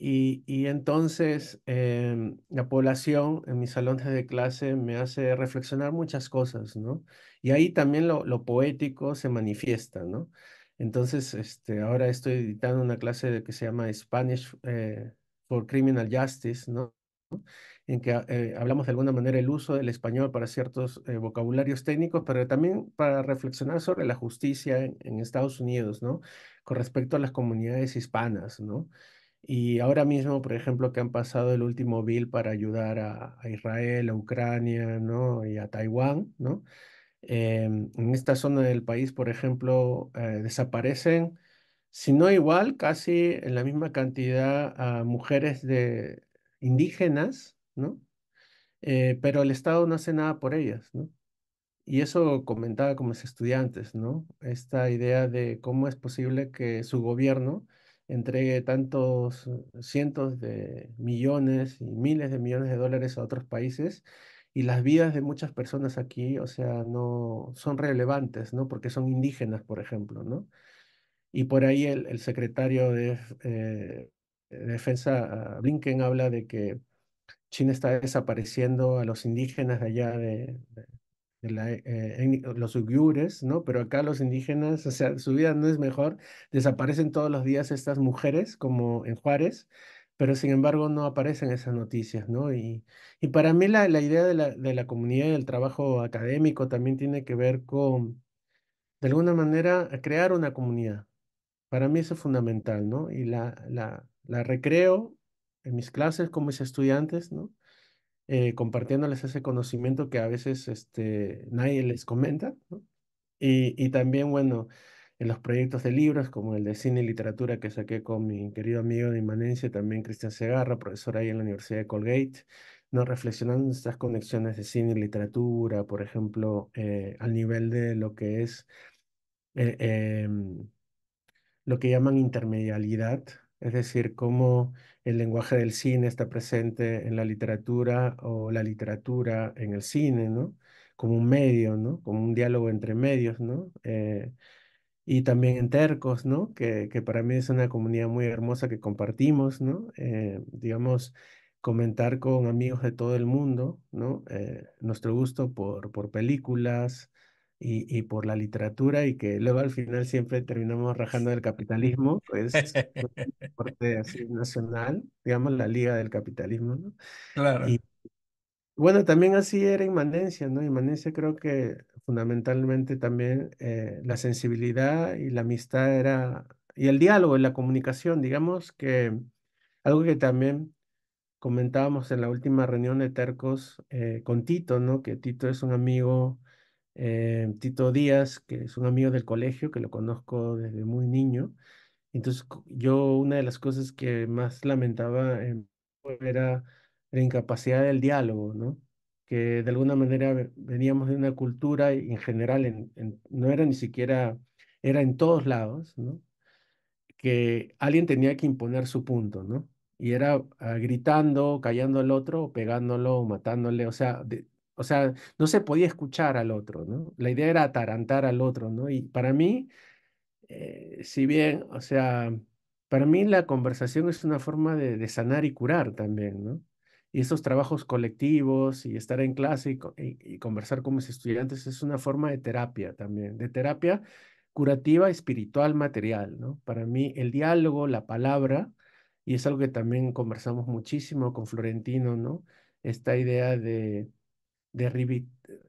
Y entonces la población en mis salones de clase me hace reflexionar muchas cosas, ¿no? Y ahí también lo poético se manifiesta, ¿no? Entonces, ahora estoy editando una clase que se llama Spanish for Criminal Justice, ¿no? En que hablamos de alguna manera el uso del español para ciertos vocabularios técnicos, pero también para reflexionar sobre la justicia en Estados Unidos, ¿no? Con respecto a las comunidades hispanas, ¿no? Y ahora mismo, por ejemplo, que han pasado el último bill para ayudar a Israel, a Ucrania, ¿no? Y a Taiwán, ¿no? En esta zona del país, por ejemplo, desaparecen, si no igual, casi en la misma cantidad a mujeres de indígenas, ¿no? Pero el Estado no hace nada por ellas, ¿no? Y eso comentaba con mis estudiantes, ¿no? Esta idea de cómo es posible que su gobierno entregue tantos cientos de millones y miles de millones de dólares a otros países y las vidas de muchas personas aquí, o sea, no son relevantes, ¿no? Porque son indígenas, por ejemplo, ¿no? Y por ahí el secretario de Defensa, Blinken, habla de que China está desapareciendo a los indígenas de allá los uigures, ¿no? Pero acá los indígenas, o sea, su vida no es mejor, desaparecen todos los días estas mujeres, como en Juárez, pero sin embargo no aparecen esas noticias, ¿no? Y para mí la idea de la comunidad y del trabajo académico también tiene que ver con, de alguna manera, crear una comunidad. Para mí eso es fundamental, ¿no? Y la recreo en mis clases con mis estudiantes, ¿no? Compartiéndoles ese conocimiento que a veces nadie les comenta, ¿no? Y también, bueno, en los proyectos de libros, como el de cine y literatura que saqué con mi querido amigo de Inmanencia, también Cristian Segarra, profesor ahí en la Universidad de Colgate, ¿no? Reflexionando en estas conexiones de cine y literatura, por ejemplo, al nivel de lo que es eh, em, lo que llaman intermedialidad, es decir, cómo el lenguaje del cine está presente en la literatura o la literatura en el cine, ¿no? Como un medio, ¿no? Como un diálogo entre medios, ¿no? Y también en Tercos, ¿no? Que para mí es una comunidad muy hermosa que compartimos, ¿no? Digamos, comentar con amigos de todo el mundo, ¿no? Nuestro gusto por películas y por la literatura y que luego al final siempre terminamos rajando del capitalismo, pues un deporte así nacional, digamos, la liga del capitalismo, ¿no? Claro. Y bueno, también así era Inmanencia, ¿no? Inmanencia creo que fundamentalmente también la sensibilidad y la amistad era, y el diálogo y la comunicación, digamos que algo que también comentábamos en la última reunión de Tercos con Tito, ¿no? Que Tito es un amigo, Tito Díaz, que es un amigo del colegio, que lo conozco desde muy niño. Entonces, yo una de las cosas que más lamentaba era la incapacidad del diálogo, ¿no? Que de alguna manera veníamos de una cultura y en general no era ni siquiera, era en todos lados, ¿no? Que alguien tenía que imponer su punto, ¿no? Y era gritando, callando al otro, o pegándolo, o matándole, o sea, no se podía escuchar al otro, ¿no? La idea era atarantar al otro, ¿no? Y para mí si bien, o sea, para mí la conversación es una forma de sanar y curar también, ¿no? Y estos trabajos colectivos y estar en clase y conversar con mis estudiantes es una forma de terapia también, de terapia curativa, espiritual, material, ¿no? Para mí el diálogo, la palabra, y es algo que también conversamos muchísimo con Florentino, ¿no? Esta idea de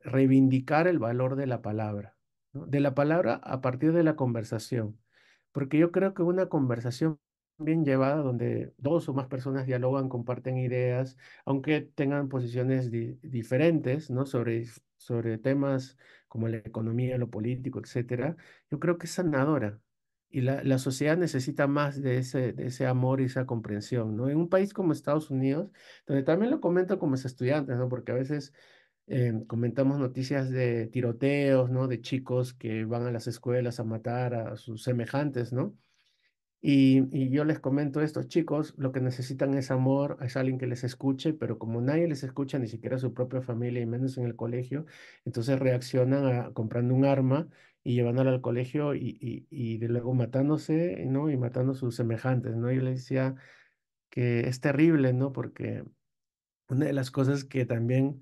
reivindicar el valor de la palabra, ¿no? De la palabra a partir de la conversación. Porque yo creo que una conversación bien llevada, donde dos o más personas dialogan, comparten ideas, aunque tengan posiciones diferentes, ¿no? Sobre temas como la economía, lo político, etcétera, yo creo que es sanadora. Y la sociedad necesita más de ese amor y esa comprensión, ¿no? En un país como Estados Unidos, donde también lo comento con mis estudiantes, ¿no? Porque a veces comentamos noticias de tiroteos, ¿no? De chicos que van a las escuelas a matar a sus semejantes, ¿no? Y yo les comento estos chicos, lo que necesitan es amor, es alguien que les escuche, pero como nadie les escucha, ni siquiera su propia familia y menos en el colegio, entonces reaccionan comprando un arma y llevándolo al colegio y de luego matándose, ¿no? Y matando a sus semejantes, ¿no? Yo les decía que es terrible, ¿no? Porque una de las cosas que también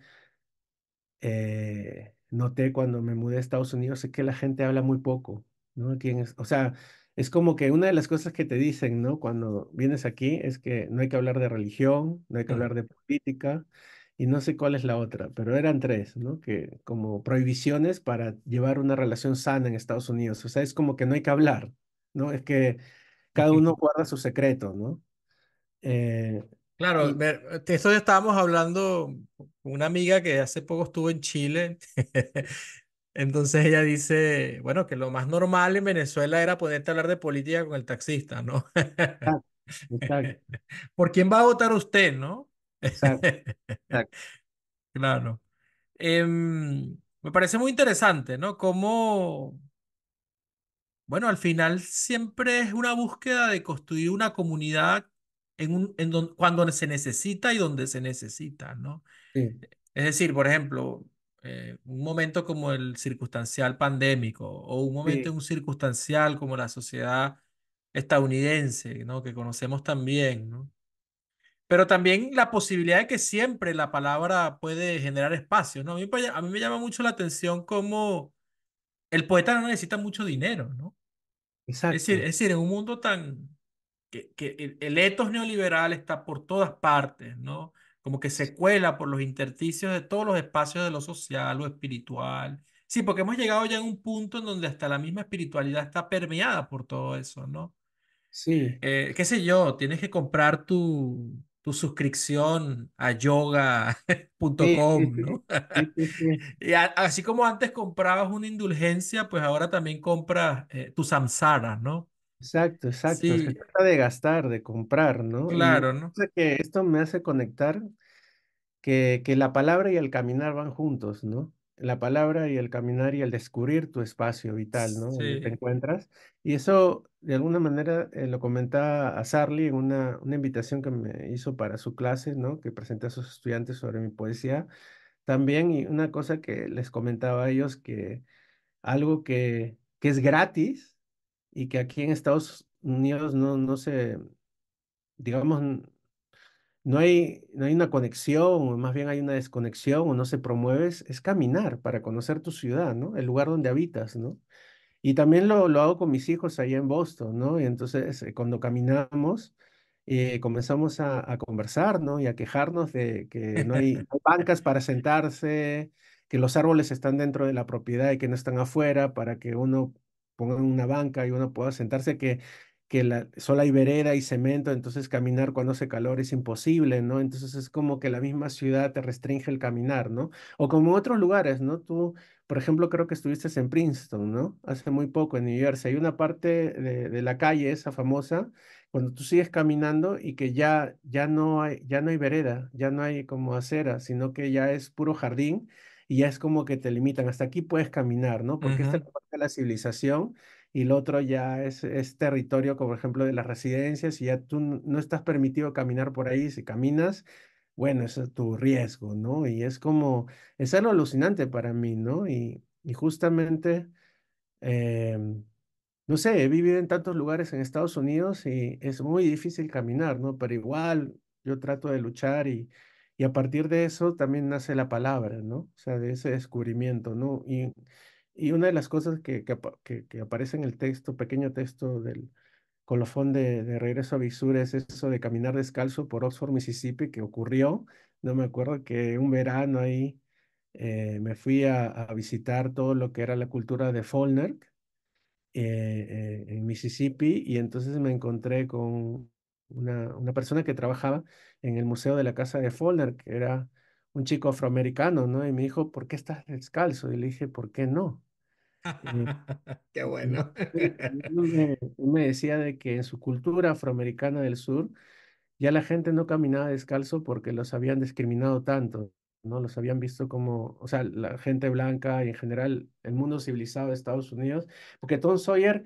noté cuando me mudé a Estados Unidos es que la gente habla muy poco, ¿no? O sea, es como que una de las cosas que te dicen, ¿no? Cuando vienes aquí es que no hay que hablar de religión, no hay que Mm. hablar de política y no sé cuál es la otra, pero eran tres, ¿no? Que como prohibiciones para llevar una relación sana en Estados Unidos. O sea, es como que no hay que hablar, ¿no? Es que cada uno guarda su secreto, ¿no? Eh, Claro, y de esto ya estábamos hablando con una amiga que hace poco estuvo en Chile. Entonces ella dice, bueno, que lo más normal en Venezuela era ponerte a hablar de política con el taxista, ¿no? Exacto, exacto, ¿Por quién va a votar usted, no? exacto, exacto. Claro. Me parece muy interesante, ¿no? Cómo, bueno, al final siempre es una búsqueda de construir una comunidad cuando se necesita y donde se necesita, ¿no? Sí, Es decir, por ejemplo, un momento como el circunstancial pandémico o un momento sí, en un circunstancial como la sociedad estadounidense, ¿no? Que conocemos también, ¿no? Pero también la posibilidad de que siempre la palabra puede generar espacio, ¿no? A mí me llama mucho la atención cómo el poeta no necesita mucho dinero, ¿no? exacto. Es decir, en un mundo que el etos neoliberal está por todas partes, ¿no? Como que se cuela por los intersticios de todos los espacios de lo social, lo espiritual. Sí, porque hemos llegado ya en un punto en donde hasta la misma espiritualidad está permeada por todo eso, ¿no? Sí, Qué sé yo, tienes que comprar tu suscripción a sí, sí, yoga.com, sí, ¿no? sí, sí, sí. Y así como antes comprabas una indulgencia, pues ahora también compras tu samsara, ¿no? Exacto, exacto. Se Sí, trata de gastar, de comprar, ¿no? Y claro, ¿no? sé que esto me hace conectar que la palabra y el caminar van juntos, ¿no? La palabra y el caminar y el descubrir tu espacio vital, ¿no? Donde te Sí. encuentras. Y eso, de alguna manera, lo comentaba a Sarli en una invitación que me hizo para su clase, ¿no? Que presenté a sus estudiantes sobre mi poesía. También, y una cosa que les comentaba a ellos, que algo que es gratis y que aquí en Estados Unidos no se, digamos, no hay una conexión, o más bien hay una desconexión o no se promueve, es caminar para conocer tu ciudad, ¿no? El lugar donde habitas, ¿no? Y también lo hago con mis hijos allá en Boston, ¿no? Y entonces cuando caminamos, comenzamos a conversar, ¿no? Y a quejarnos de que no hay bancas para sentarse, que los árboles están dentro de la propiedad y que no están afuera para que uno ponga una banca y uno pueda sentarse, que solo hay vereda y cemento, entonces caminar cuando hace calor es imposible, ¿no? Entonces es como que la misma ciudad te restringe el caminar, ¿no? O como en otros lugares, ¿no? Tú por ejemplo, creo que estuviste en Princeton, ¿no? Hace muy poco en New Jersey. Hay una parte de la calle, esa famosa, cuando tú sigues caminando y que ya no hay vereda, ya no hay como acera, sino que ya es puro jardín y ya es como que te limitan. Hasta aquí puedes caminar, ¿no? Porque esta es Ujú. la parte de la civilización y lo otro ya es territorio, como por ejemplo de las residencias y ya tú no estás permitido caminar por ahí. Si caminas, bueno, eso es tu riesgo, ¿no? Y es como es algo alucinante para mí, ¿no? Y justamente, no sé, he vivido en tantos lugares en Estados Unidos y es muy difícil caminar, ¿no? Pero igual yo trato de luchar y a partir de eso también nace la palabra, ¿no? O sea, de ese descubrimiento, ¿no? Y una de las cosas que aparece en el texto, pequeño texto del colofón de Regreso a Visur es eso de caminar descalzo por Oxford, Mississippi, que ocurrió. No me acuerdo que un verano ahí me fui a visitar todo lo que era la cultura de Falkner en Mississippi y entonces me encontré con una persona que trabajaba en el Museo de la Casa de Falkner, que era un chico afroamericano, ¿no? Y me dijo, ¿por qué estás descalzo? Y le dije, ¿por qué no? Eh, Qué y bueno. él me decía de que en su cultura afroamericana del sur, ya la gente no caminaba descalzo porque los habían discriminado tanto, ¿no? Los habían visto como, o sea, la gente blanca y en general el mundo civilizado de Estados Unidos, porque Tom Sawyer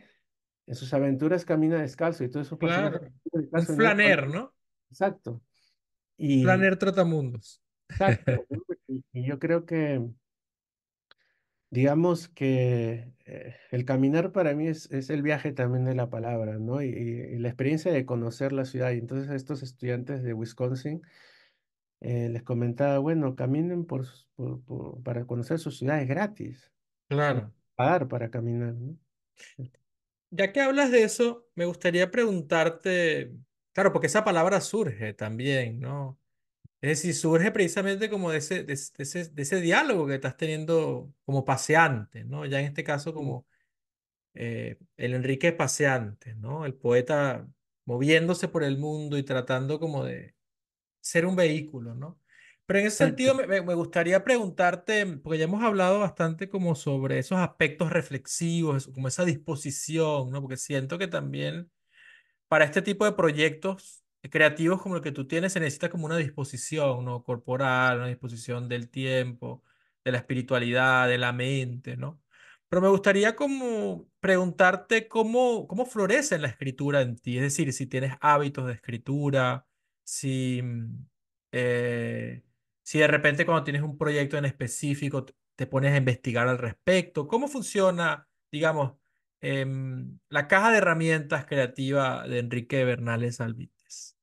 en sus aventuras camina descalzo y todos esos personajes Claro. caminan Un descalzo y no hay flaner, problema. ¿no? Exacto. Y Flaner trotamundos. exacto. ¿No? Y yo creo que, digamos que el caminar para mí es el viaje también de la palabra, ¿no? Y la experiencia de conocer la ciudad. Y entonces a estos estudiantes de Wisconsin, les comentaba, bueno, caminen para conocer sus ciudades gratis, no Claro. pagar para caminar, ¿no? Ya que hablas de eso, me gustaría preguntarte, claro, porque esa palabra surge también, ¿no? Es decir, surge precisamente como de ese diálogo que estás teniendo como paseante, ¿no? Ya en este caso Sí, como el Enrique paseante, ¿no? El poeta moviéndose por el mundo y tratando como de ser un vehículo, ¿no? Pero en ese sentido Exacto. me gustaría preguntarte, porque ya hemos hablado bastante como sobre esos aspectos reflexivos, como esa disposición, ¿no? Porque siento que también para este tipo de proyectos creativos como el que tú tienes se necesita como una disposición, ¿no? Corporal, una disposición del tiempo, de la espiritualidad, de la mente, ¿no? Pero me gustaría como preguntarte cómo florece la escritura en ti, es decir, si tienes hábitos de escritura, si, eh, si de repente cuando tienes un proyecto en específico te pones a investigar al respecto, ¿cómo funciona, digamos, la caja de herramientas creativa de Enrique Bernales Alvídez?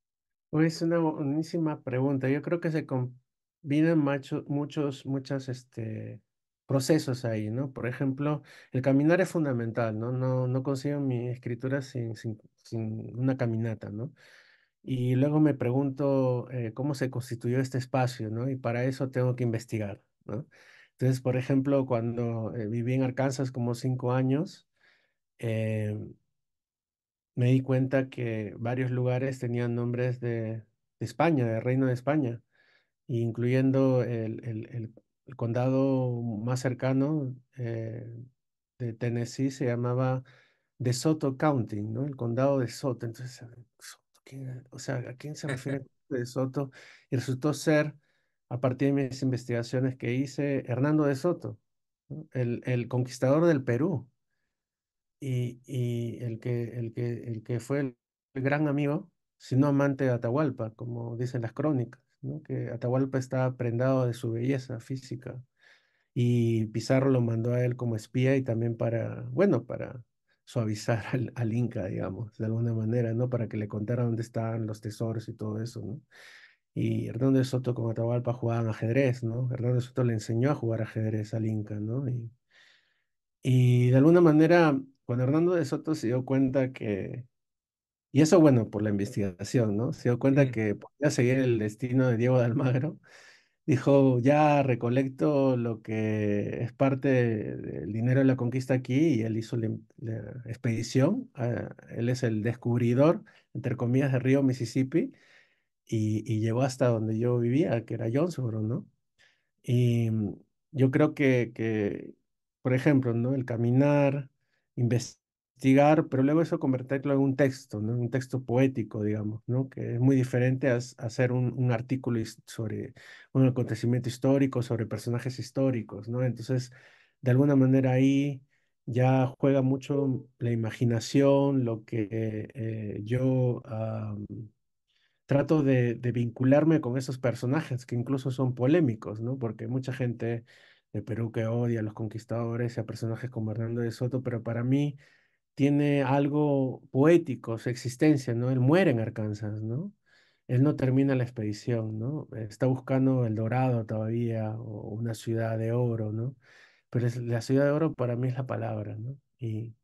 Pues es una buenísima pregunta. Yo creo que se combinan muchos procesos ahí, ¿no? Por ejemplo, el caminar es fundamental, ¿no? No consigo mi escritura sin una caminata, ¿no? Y luego me pregunto cómo se constituyó este espacio, ¿no? Y para eso tengo que investigar, ¿no? Entonces, por ejemplo, cuando viví en Arkansas como 5 años, eh, me di cuenta que varios lugares tenían nombres de España, del Reino de España, incluyendo el condado más cercano de Tennessee, se llamaba De Soto County, ¿no? El condado de Soto. Entonces, Soto, o sea, ¿a quién se refiere de Soto? Y resultó ser, a partir de mis investigaciones que hice, Hernando de Soto, ¿no? El conquistador del Perú y el que fue el gran amigo, sino amante de Atahualpa, como dicen las crónicas, ¿no? Que Atahualpa estaba prendado de su belleza física y Pizarro lo mandó a él como espía y también para, bueno, para suavizar al Inca, digamos, de alguna manera, ¿no? Para que le contara dónde estaban los tesoros y todo eso, ¿no? Y Hernando de Soto con Atahualpa jugaban ajedrez, ¿no? Hernando de Soto le enseñó a jugar ajedrez al Inca, ¿no? Y de alguna manera, cuando Hernando de Soto se dio cuenta y eso bueno, por la investigación, ¿no? Se dio cuenta Mm. que podía seguir el destino de Diego de Almagro, dijo, ya recolecto lo que es parte del dinero de la conquista aquí y él hizo la expedición. Él es el descubridor, entre comillas, del río Mississippi y llegó hasta donde yo vivía, que era Jonesboro, ¿no? Y yo creo por ejemplo, ¿no? El caminar, investigar, pero luego eso convertirlo en un texto, ¿no? Un texto poético, digamos, ¿no? Que es muy diferente a hacer un artículo sobre un acontecimiento histórico, sobre personajes históricos, ¿no? Entonces, de alguna manera ahí ya juega mucho la imaginación, lo que yo trato de vincularme con esos personajes que incluso son polémicos, ¿no? Porque hay mucha gente de Perú que odia a los conquistadores y a personajes como Hernando de Soto, pero para mí tiene algo poético, su existencia, ¿no? Él muere en Arkansas, ¿no? Él no termina la expedición, ¿no? Está buscando el Dorado todavía o una ciudad de oro, ¿no? Pero la ciudad de oro para mí es la palabra, ¿no? Y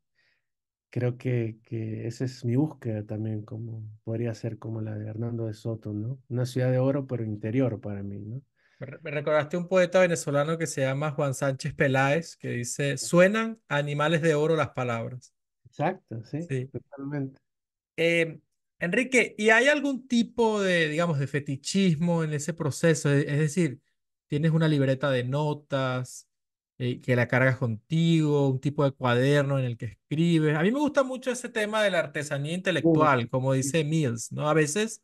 creo que esa es mi búsqueda también, como podría ser como la de Hernando de Soto, ¿no? Una ciudad de oro, pero interior para mí, ¿no? Me recordaste un poeta venezolano que se llama Juan Sánchez Peláez, que dice, suenan a animales de oro las palabras. Exacto, sí, Sí. totalmente. Eh, Enrique, ¿y hay algún tipo de, digamos, de fetichismo en ese proceso? Es decir, ¿tienes una libreta de notas que la cargas contigo, un tipo de cuaderno en el que escribes? A mí me gusta mucho ese tema de la artesanía Uh, intelectual, como sí, dice Mills, ¿no? A veces,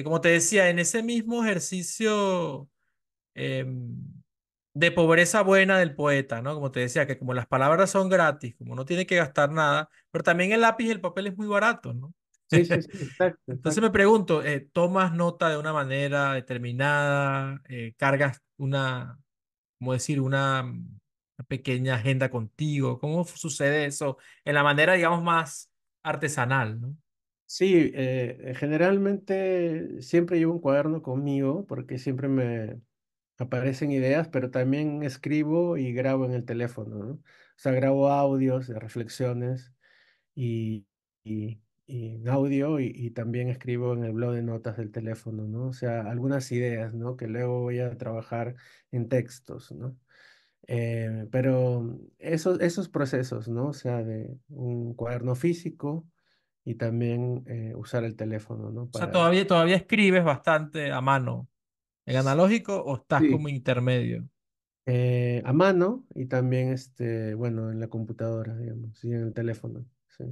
como te decía, en ese mismo ejercicio em, de pobreza buena del poeta, ¿no? Como te decía, que como las palabras son gratis, como no tiene que gastar nada, pero también el lápiz y el papel es muy barato, ¿no? sí, sí, sí, exacto, Entonces exacto. me pregunto, ¿tomas nota de una manera determinada? ¿Cargas como decir, una pequeña agenda contigo? ¿Cómo sucede eso en la manera, digamos, más artesanal, ¿no? Sí, generalmente siempre llevo un cuaderno conmigo porque siempre me aparecen ideas, pero también escribo y grabo en el teléfono, ¿no? O sea, grabo audios de reflexiones y en audio y también escribo en el blog de notas del teléfono, ¿no? O sea, algunas ideas, ¿no? Que luego voy a trabajar en textos, ¿no? Pero esos procesos, ¿no? O sea, de un cuaderno físico y también usar el teléfono, ¿no? O sea, Para... todavía escribes bastante a mano. ¿En analógico o estás como Sí. intermedio? A mano y también, bueno, en la computadora, digamos, y en el teléfono. Sí.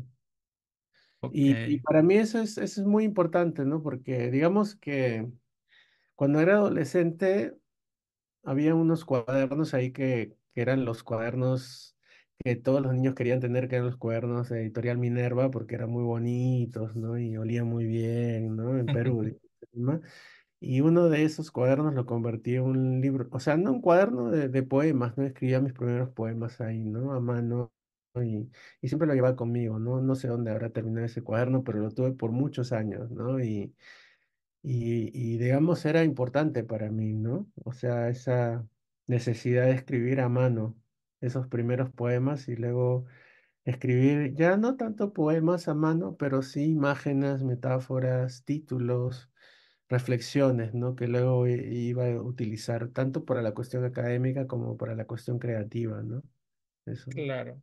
Ok, Y para mí eso es muy importante, ¿no? Porque digamos que cuando era adolescente había unos cuadernos ahí que eran los cuadernos que todos los niños querían tener, que eran los cuadernos de Editorial Minerva, porque eran muy bonitos, ¿no? Y olían muy bien, ¿no? En Perú, ¿no? Y uno de esos cuadernos lo convertí en un libro, o sea, no un cuaderno de poemas, ¿no? Escribía mis primeros poemas ahí, ¿no? A mano, ¿no? Y siempre lo llevaba conmigo, ¿no? No sé dónde habrá terminado ese cuaderno, pero lo tuve por muchos años, ¿no? Y digamos, era importante para mí, ¿no? O sea, esa necesidad de escribir a mano esos primeros poemas y luego escribir ya no tanto poemas a mano, pero sí imágenes, metáforas, títulos, reflexiones, ¿no? Que luego iba a utilizar tanto para la cuestión académica como para la cuestión creativa, ¿no? Eso. claro.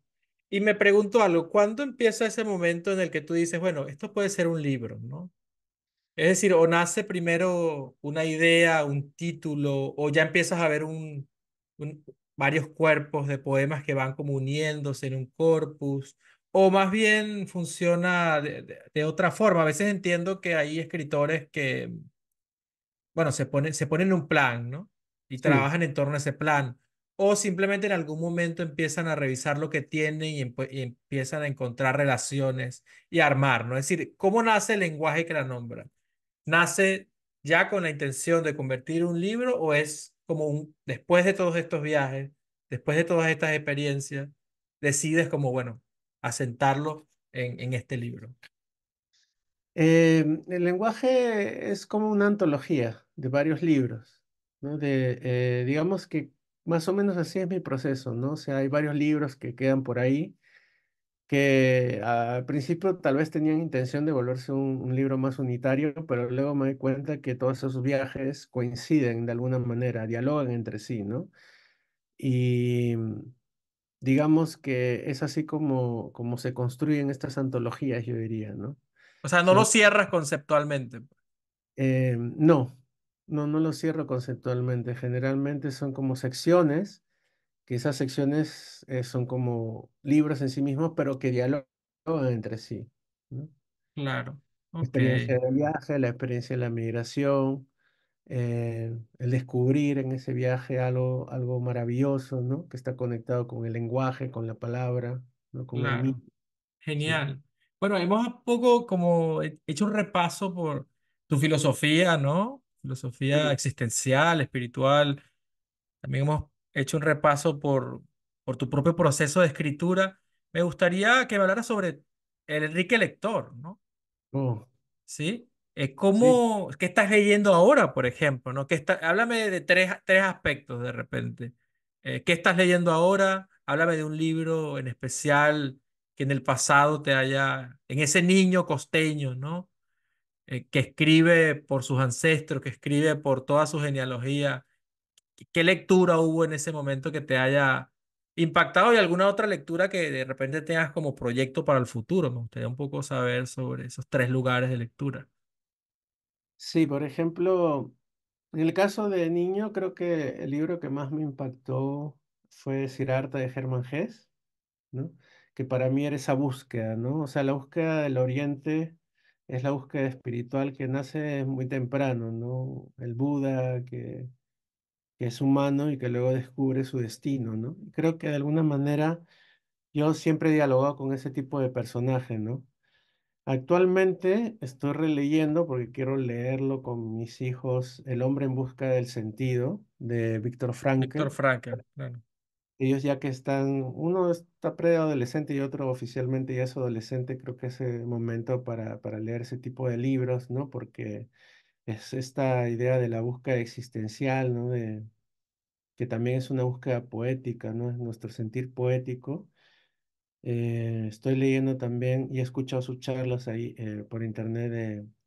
Y me pregunto algo, ¿cuándo empieza ese momento en el que tú dices, bueno, esto puede ser un libro, ¿no? Es decir, o nace primero una idea, un título, o ya empiezas a ver varios cuerpos de poemas que van como uniéndose en un corpus, o más bien funciona de otra forma. A veces entiendo que hay escritores que, bueno, se ponen un plan, ¿no? Y Sí. trabajan en torno a ese plan. O simplemente en algún momento empiezan a revisar lo que tienen y empiezan a encontrar relaciones y armar, ¿no? Es decir, ¿cómo nace el lenguaje que la nombra? ¿Nace ya con la intención de convertir un libro o es como después de todos estos viajes, después de todas estas experiencias, decides como, bueno, asentarlo en este libro? El lenguaje es como una antología de varios libros, ¿no? Digamos que más o menos así es mi proceso, ¿no? O sea, hay varios libros que quedan por ahí que al principio tal vez tenían intención de volverse un libro más unitario, pero luego me doy cuenta que todos esos viajes coinciden de alguna manera, dialogan entre sí, ¿no? Y digamos que es así como se construyen estas antologías, yo diría, ¿no? O sea, no lo cierras conceptualmente. No, no lo cierro conceptualmente. Generalmente son como secciones, que esas secciones son como libros en sí mismos, pero que dialogan entre sí, ¿no? Claro, ok, Experiencia de viaje, la experiencia de la migración, el descubrir en ese viaje algo maravilloso, ¿no? Que está conectado con el lenguaje, con la palabra, ¿no? Con el claro. mito, ¿sí? Genial. Bueno, hemos un poco como hecho un repaso por tu filosofía, ¿no? Filosofía Sí. existencial, espiritual. También hemos hecho un repaso por tu propio proceso de escritura. Me gustaría que me hablaras sobre el Enrique Lector, ¿no? Oh, ¿Sí? sí. ¿Qué estás leyendo ahora, por ejemplo, ¿no? Háblame de tres aspectos de repente. ¿Qué estás leyendo ahora? Háblame de un libro en especial que en el pasado en ese niño costeño, ¿no? Que escribe por sus ancestros, que escribe por toda su genealogía. ¿Qué lectura hubo en ese momento que te haya impactado y alguna otra lectura que de repente tengas como proyecto para el futuro? Me gustaría un poco saber sobre esos tres lugares de lectura. Sí, por ejemplo, en el caso de niño, creo que el libro que más me impactó fue Siddhartha de Hermann Hesse, ¿no? Que para mí era esa búsqueda, ¿no? O sea, la búsqueda del Oriente es la búsqueda espiritual que nace muy temprano, ¿no? El Buda que es humano y que luego descubre su destino, ¿no? Creo que de alguna manera yo siempre he dialogado con ese tipo de personaje, ¿no? Actualmente estoy releyendo, porque quiero leerlo con mis hijos, El hombre en busca del sentido, de Viktor Víctor Frankl. Frankel, claro, Ellos ya que están, uno está preadolescente y otro oficialmente ya es adolescente, creo que es el momento para leer ese tipo de libros, ¿no? Porque es esta idea de la búsqueda existencial, ¿no? Que también es una búsqueda poética, ¿no? Es nuestro sentir poético. Estoy leyendo también y he escuchado sus charlas ahí por internet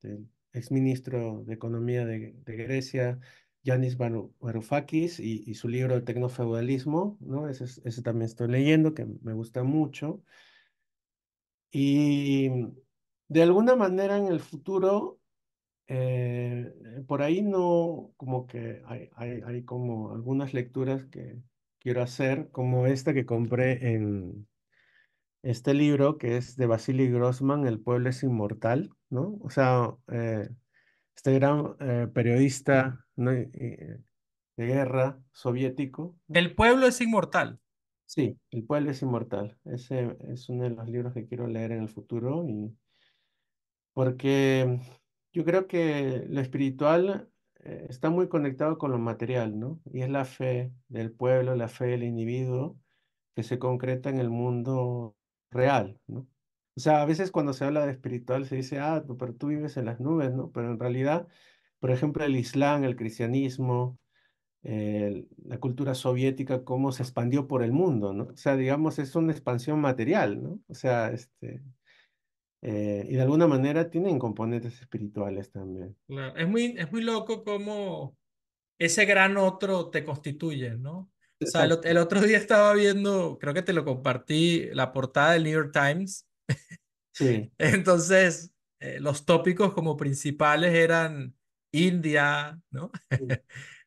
del exministro de Economía de Grecia, Yanis Varoufakis, y su libro El tecnofeudalismo, ¿no? Ese también estoy leyendo, que me gusta mucho. Y de alguna manera en el futuro por ahí no, como que hay como algunas lecturas que quiero hacer, como esta que compré en este libro que es de Vasily Grossman, El pueblo es inmortal, ¿no? O sea, este gran periodista, ¿no? De guerra soviético, ¿no? El pueblo es inmortal. Sí, El pueblo es inmortal. Ese es uno de los libros que quiero leer en el futuro y porque yo creo que lo espiritual está muy conectado con lo material, ¿no? Y es la fe del pueblo, la fe del individuo que se concreta en el mundo real, ¿no? O sea, a veces cuando se habla de espiritual se dice, ah, pero tú vives en las nubes, ¿no? Pero en realidad, por ejemplo, el Islam, el cristianismo, la cultura soviética, cómo se expandió por el mundo, ¿no? O sea, digamos, es una expansión material, ¿no? O sea, y de alguna manera tienen componentes espirituales también. Claro, es muy loco cómo ese gran otro te constituye, ¿no? O sea, el Exacto. otro día estaba viendo, creo que te lo compartí, la portada del New York Times. Sí, Entonces, los tópicos como principales eran India, ¿no? sí,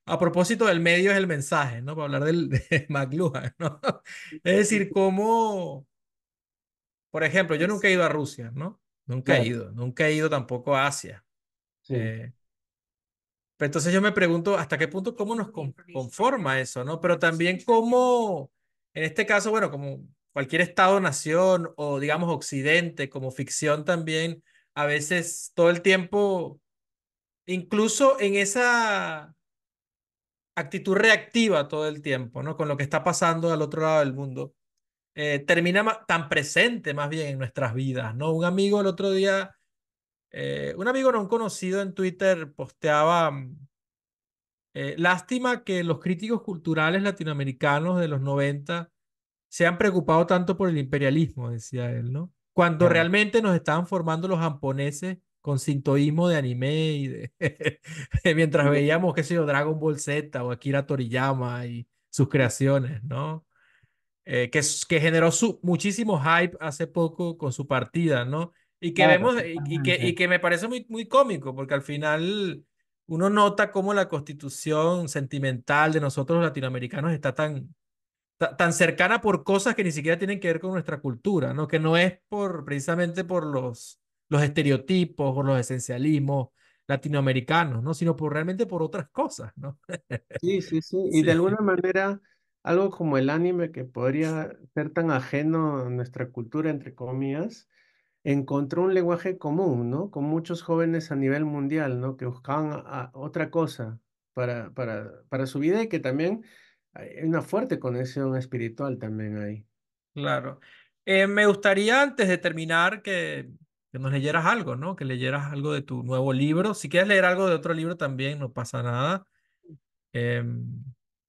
A propósito del medio es el mensaje, ¿no? Para hablar de McLuhan, ¿no? Es sí, decir, cómo, por ejemplo, yo nunca he ido a Rusia, ¿no? claro, Nunca he ido tampoco a Asia. sí, Eh, pero entonces yo me pregunto hasta qué punto cómo nos conforma eso, ¿no? Pero también cómo, en este caso, bueno, como cualquier estado-nación o digamos Occidente, como ficción también, a veces todo el tiempo, incluso en esa actitud reactiva todo el tiempo, ¿no? Con lo que está pasando al otro lado del mundo, termina tan presente más bien en nuestras vidas, ¿no? Un amigo el otro día, un amigo no un conocido en Twitter posteaba. Lástima que los críticos culturales latinoamericanos de los 90 se han preocupado tanto por el imperialismo, decía él, ¿no? Cuando ya, realmente nos estaban formando los japoneses con sintoísmo de anime y de mientras sí, veíamos, qué sé yo, Dragon Ball Z o Akira Toriyama y sus creaciones, ¿no? Que generó muchísimo hype hace poco con su partida, ¿no? Y que claro, vemos, y totalmente. que me parece muy, muy cómico, porque al final uno nota cómo la constitución sentimental de nosotros los latinoamericanos está tan cercana por cosas que ni siquiera tienen que ver con nuestra cultura, ¿no? Que no es precisamente por los estereotipos, por los esencialismos latinoamericanos, ¿no? Sino realmente por otras cosas, ¿no? Sí, sí, sí. Y de Sí. alguna manera, algo como el anime que podría ser tan ajeno a nuestra cultura, entre comillas, encontró un lenguaje común, ¿no? Con muchos jóvenes a nivel mundial, ¿no? Que buscaban otra cosa para su vida y que también hay una fuerte conexión espiritual también ahí. Claro. Me gustaría antes de terminar que nos leyeras algo, ¿no? Que leyeras algo de tu nuevo libro. Si quieres leer algo de otro libro también, no pasa nada. Em,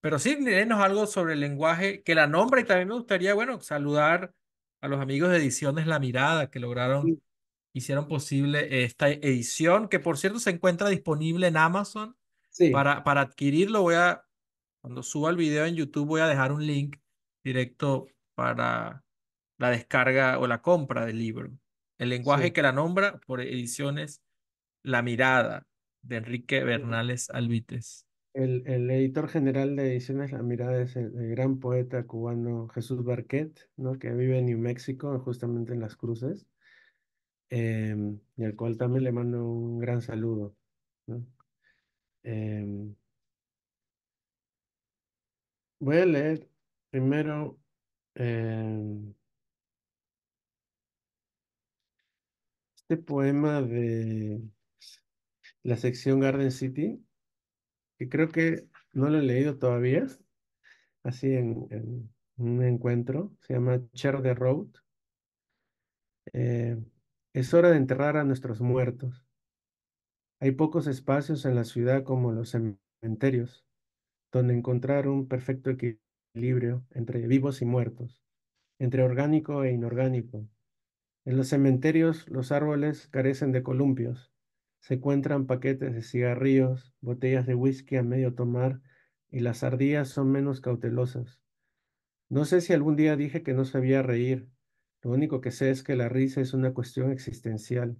pero sí, léenos algo sobre el lenguaje, que la nombra y también me gustaría, bueno, saludar a los amigos de Ediciones La Mirada que lograron, Sí, hicieron posible esta edición, que por cierto se encuentra disponible en Amazon. sí, Para adquirirlo cuando suba el video en YouTube, voy a dejar un link directo para la descarga o la compra del libro. El lenguaje sí. que la nombra por ediciones La Mirada de Enrique Bernales Albites. El editor general de Ediciones La Mirada es el gran poeta cubano Jesús Barquet, ¿no? Que vive en New México, justamente en Las Cruces, y al cual también le mando un gran saludo, ¿no? Em, Voy a leer primero em, este poema de la sección Garden City, que creo que no lo he leído todavía, así en un encuentro, se llama Share the Road. Eh, es hora de enterrar a nuestros muertos. Hay pocos espacios en la ciudad como los cementerios, donde encontrar un perfecto equilibrio entre vivos y muertos, entre orgánico e inorgánico. En los cementerios los árboles carecen de columpios. Se encuentran paquetes de cigarrillos, botellas de whisky a medio tomar y las ardillas son menos cautelosas. No sé si algún día dije que no sabía reír. Lo único que sé es que la risa es una cuestión existencial.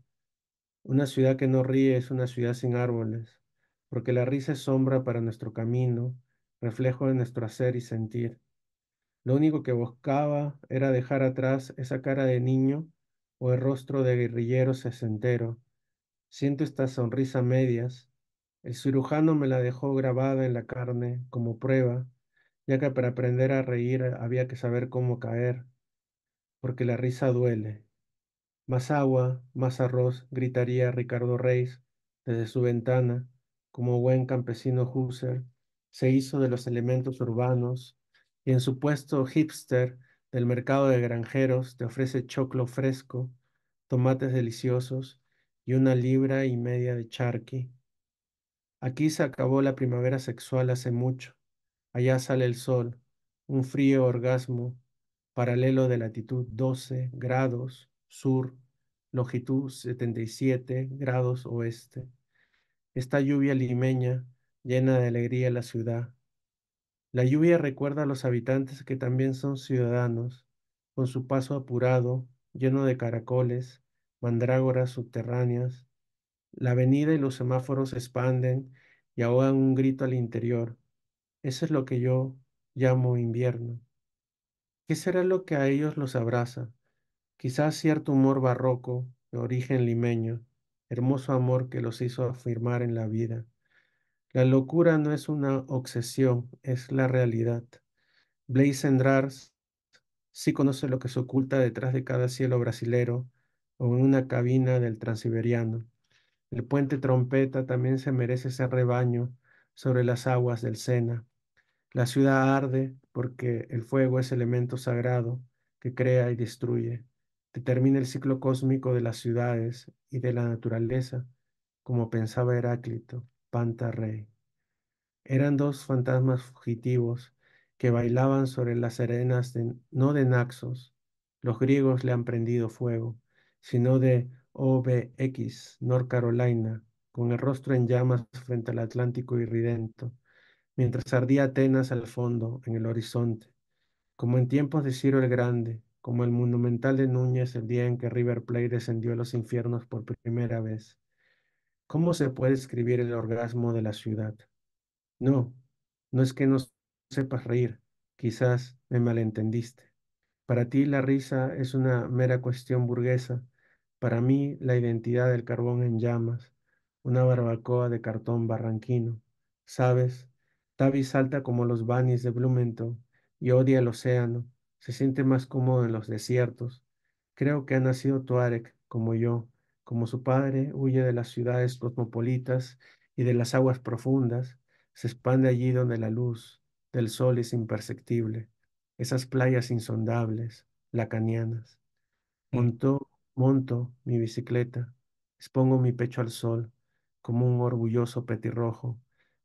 Una ciudad que no ríe es una ciudad sin árboles, porque la risa es sombra para nuestro camino, reflejo de nuestro hacer y sentir. Lo único que buscaba era dejar atrás esa cara de niño o el rostro de guerrillero sesentero. Siento esta sonrisa a medias. El cirujano me la dejó grabada en la carne como prueba, ya que para aprender a reír había que saber cómo caer, porque la risa duele. Más agua, más arroz, gritaría Ricardo Reis desde su ventana, como buen campesino Husser, se hizo de los elementos urbanos y en su puesto hipster del mercado de granjeros te ofrece choclo fresco, tomates deliciosos y una libra y media de charqui. Aquí se acabó la primavera sexual hace mucho. Allá sale el sol, un frío orgasmo, paralelo de latitud 12 grados sur, longitud 77 grados oeste. Esta lluvia limeña llena de alegría la ciudad. La lluvia recuerda a los habitantes que también son ciudadanos, con su paso apurado, lleno de caracoles, mandrágoras subterráneas. La avenida y los semáforos se expanden y ahogan un grito al interior. Eso es lo que yo llamo invierno. ¿Qué será lo que a ellos los abraza? Quizás cierto humor barroco de origen limeño, hermoso amor que los hizo afirmar en la vida. La locura no es una obsesión, es la realidad. Blaise Cendrars sí conoce lo que se oculta detrás de cada cielo brasilero o en una cabina del Transiberiano. El puente Trompeta también se merece ese rebaño sobre las aguas del Sena. La ciudad arde porque el fuego es elemento sagrado que crea y destruye. Determina el ciclo cósmico de las ciudades y de la naturaleza, como pensaba Heráclito, Panta Rey. Eran dos fantasmas fugitivos que bailaban sobre las arenas no de Naxos, los griegos le han prendido fuego, sino de OBX, North Carolina, con el rostro en llamas frente al Atlántico irridento mientras ardía Atenas al fondo, en el horizonte, como en tiempos de Ciro el Grande, como el monumental de Núñez el día en que River Plate descendió a los infiernos por primera vez. ¿Cómo se puede escribir el orgasmo de la ciudad? No, no es que no sepas reír, quizás me malentendiste. Para ti la risa es una mera cuestión burguesa, para mí la identidad del carbón en llamas, una barbacoa de cartón barranquino. ¿Sabes? Tavi salta como los bunnies de Bloomington y odia el océano, se siente más cómodo en los desiertos. Creo que ha nacido Tuareg, como yo, como su padre, huye de las ciudades cosmopolitas y de las aguas profundas, se expande allí donde la luz del sol es imperceptible esas playas insondables, lacanianas. Mm. Monto mi bicicleta, expongo mi pecho al sol como un orgulloso petirrojo.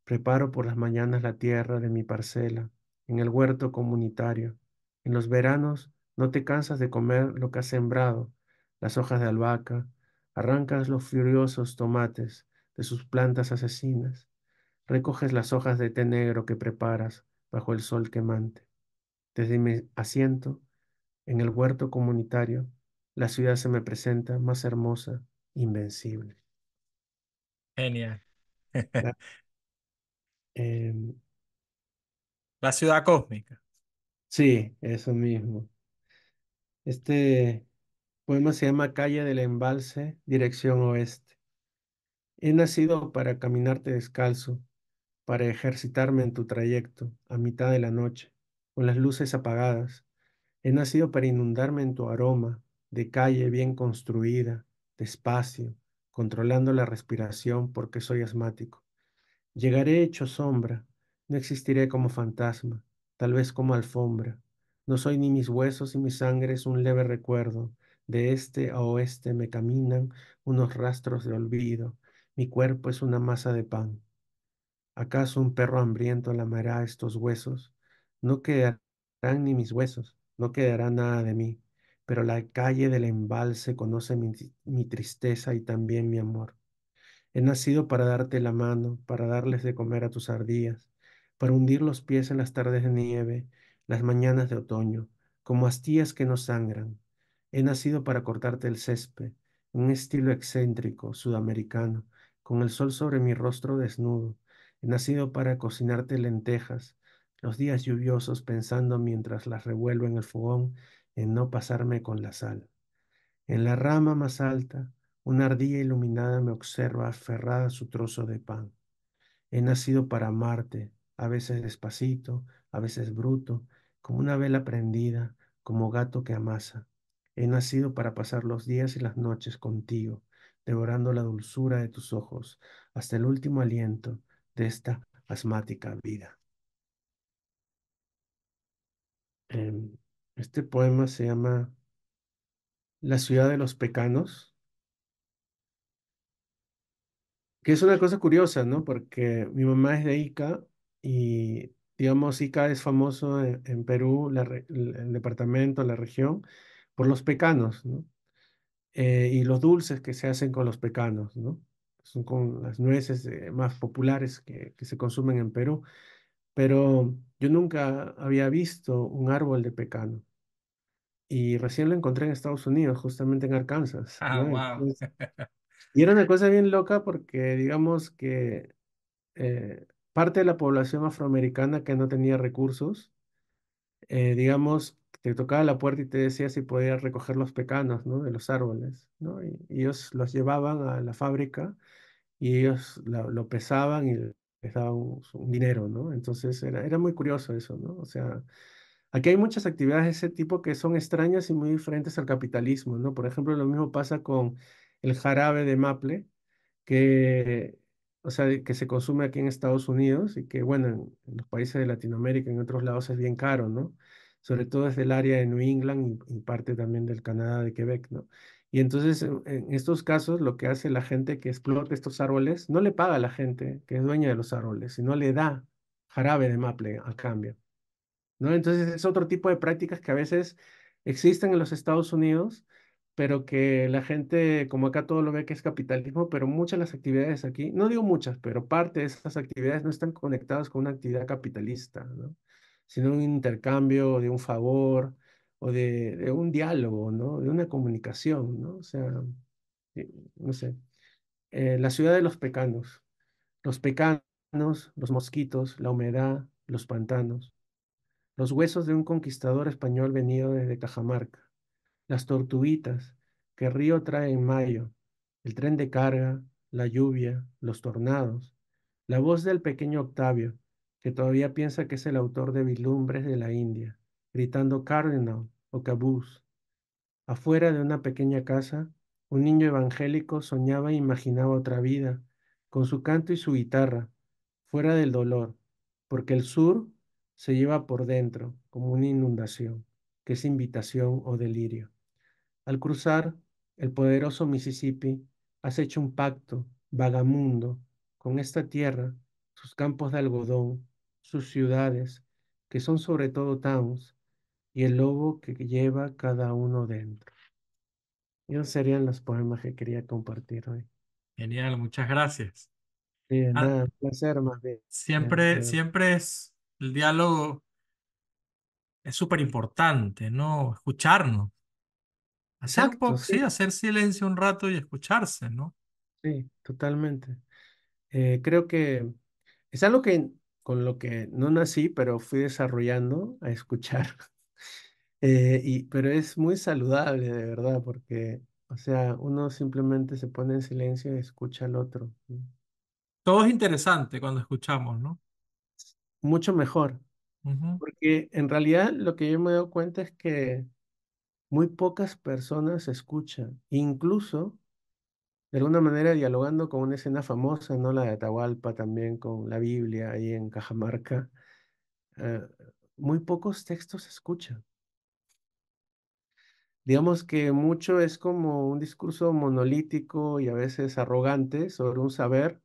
Preparo por las mañanas la tierra de mi parcela, en el huerto comunitario. En los veranos no te cansas de comer lo que has sembrado, las hojas de albahaca, arrancas los furiosos tomates de sus plantas asesinas, recoges las hojas de té negro que preparas bajo el sol quemante. Desde mi asiento en el huerto comunitario, la ciudad se me presenta más hermosa, invencible. Genial. La- em, La ciudad cósmica. sí, eso mismo. Este poema se llama Calle del Embalse, dirección oeste. He nacido para caminarte descalzo, para ejercitarme en tu trayecto a mitad de la noche, con las luces apagadas. He nacido para inundarme en tu aroma de calle bien construida, despacio, controlando la respiración porque soy asmático. Llegaré hecho sombra, no existiré como fantasma, tal vez como alfombra. No soy ni mis huesos y mi sangre es un leve recuerdo. De este a oeste me caminan unos rastros de olvido. Mi cuerpo es una masa de pan. ¿Acaso un perro hambriento lamerá estos huesos? No quedarán ni mis huesos, no quedará nada de mí, pero la calle del embalse conoce mi tristeza y también mi amor. He nacido para darte la mano, para darles de comer a tus ardillas, para hundir los pies en las tardes de nieve, las mañanas de otoño, como astillas que no sangran. He nacido para cortarte el césped, un estilo excéntrico, sudamericano, con el sol sobre mi rostro desnudo. He nacido para cocinarte lentejas, los días lluviosos pensando mientras las revuelvo en el fogón en no pasarme con la sal. En la rama más alta, una ardilla iluminada me observa aferrada a su trozo de pan. He nacido para amarte, a veces despacito, a veces bruto, como una vela prendida, como gato que amasa. He nacido para pasar los días y las noches contigo, devorando la dulzura de tus ojos, hasta el último aliento de esta asmática vida. Em, este poema se llama La ciudad de los pecanos, que es una cosa curiosa, ¿no? Porque mi mamá es de Ica y, digamos, Ica es famoso en Perú, el departamento, la región, por los pecanos, ¿no? Y los dulces que se hacen con los pecanos, ¿no? Son con las nueces más populares que se consumen en Perú, pero yo nunca había visto un árbol de pecano y recién lo encontré en Estados Unidos, justamente en Arkansas, Ah, ¿no? wow. Entonces, y era una cosa bien loca porque digamos que parte de la población afroamericana que no tenía recursos, digamos, te tocaba la puerta y te decía si podías recoger los pecanos, ¿no? De los árboles, ¿no? Y ellos los llevaban a la fábrica y ellos lo pesaban y les daban un dinero, ¿no? Entonces era muy curioso eso, ¿no? O sea, aquí hay muchas actividades de ese tipo que son extrañas y muy diferentes al capitalismo, ¿no? Por ejemplo, lo mismo pasa con el jarabe de maple que, o sea, que se consume aquí en Estados Unidos y que, bueno, en los países de Latinoamérica y en otros lados es bien caro, ¿no? Sobre todo desde el área de New England y parte también del Canadá, de Quebec, ¿no? Y entonces, en estos casos, lo que hace la gente que explota estos árboles, no le paga a la gente que es dueña de los árboles, sino le da jarabe de maple a cambio, ¿no? Entonces es otro tipo de prácticas que a veces existen en los Estados Unidos, pero que la gente, como acá todo lo ve que es capitalismo, pero muchas de las actividades aquí, no digo muchas, pero parte de esas actividades no están conectadas con una actividad capitalista, ¿no? Sino un intercambio de un favor o de un diálogo, ¿no? De una comunicación, ¿no? O sea, no sé. La ciudad de los pecanos. Los pecanos, los mosquitos, la humedad, los pantanos, los huesos de un conquistador español venido desde Cajamarca, las tortuguitas que el río trae en mayo, el tren de carga, la lluvia, los tornados, la voz del pequeño Octavio, que todavía piensa que es el autor de Vislumbres de la India, gritando Cardinal o Caboose. Afuera de una pequeña casa, un niño evangélico soñaba e imaginaba otra vida, con su canto y su guitarra, fuera del dolor, porque el sur se lleva por dentro como una inundación, que es invitación o delirio. Al cruzar el poderoso Mississippi, has hecho un pacto vagamundo con esta tierra, sus campos de algodón, sus ciudades, que son sobre todo towns, y el lobo que lleva cada uno dentro. Esos serían los poemas que quería compartir hoy. Genial, muchas gracias. Sí, de Ah, nada, un placer más bien. siempre, siempre es el diálogo, es súper importante, ¿no? Escucharnos, hacer un Exacto, poco, sí, sí, hacer silencio un rato y escucharse, ¿no? sí, totalmente. Creo que es algo que con lo que no nací, pero fui desarrollando a escuchar. Pero es muy saludable, de verdad, porque, o sea, uno simplemente se pone en silencio y escucha al otro, ¿no? Todo es interesante cuando escuchamos, ¿no? Mucho mejor, Ujú. porque en realidad lo que yo me he dado cuenta es que muy pocas personas escuchan, incluso de alguna manera dialogando con una escena famosa, ¿no? La de Atahualpa también con la Biblia ahí en Cajamarca. eh, Muy pocos textos se escuchan. Digamos que mucho es como un discurso monolítico y a veces arrogante sobre un saber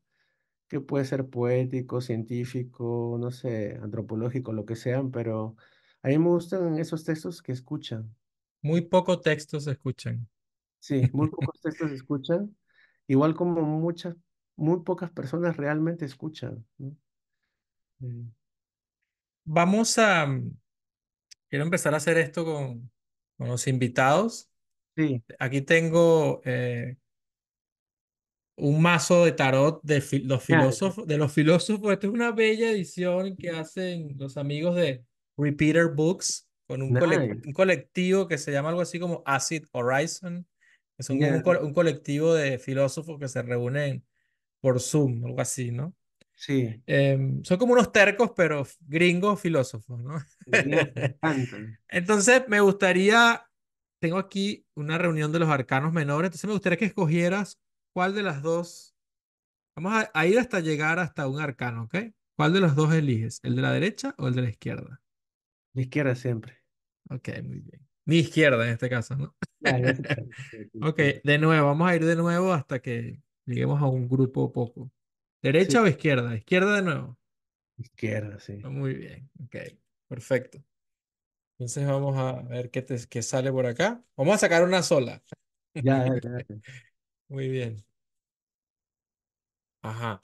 que puede ser poético, científico, no sé, antropológico, lo que sean, pero a mí me gustan esos textos que escuchan. Muy pocos textos se escuchan. Sí, muy pocos textos se escuchan, igual como muy pocas personas realmente escuchan, ¿no? Eh, Vamos a, quiero empezar a hacer esto con los invitados. Sí, Aquí tengo un mazo de tarot de ya, los filósofos. Esto es una bella edición que hacen los amigos de Repeater Books con nice, un colectivo que se llama algo así como Acid Horizon, que son ya, un colectivo de filósofos que se reúnen por Zoom, algo así, ¿no? sí, Son como unos tercos, pero gringos filósofos, ¿no? ya, me encanta. Entonces, me gustaría, tengo aquí una reunión de los arcanos menores, entonces me gustaría que escogieras cuál de las dos, vamos a ir hasta llegar hasta un arcano, ¿ok? ¿Cuál de los dos eliges? ¿El de la derecha o el de la izquierda? La izquierda siempre. Ok, muy bien. Mi izquierda en este caso, ¿no? Ya sé cuál Ok, izquierda. de nuevo, vamos a ir de nuevo hasta que lleguemos a un grupo poco. Sí, ¿Derecha o izquierda? Izquierda de nuevo. izquierda, sí. Muy bien, ok, perfecto. Entonces vamos a ver qué sale por acá. Vamos a sacar una sola. Ya, dale, dale. Muy bien. Ajá.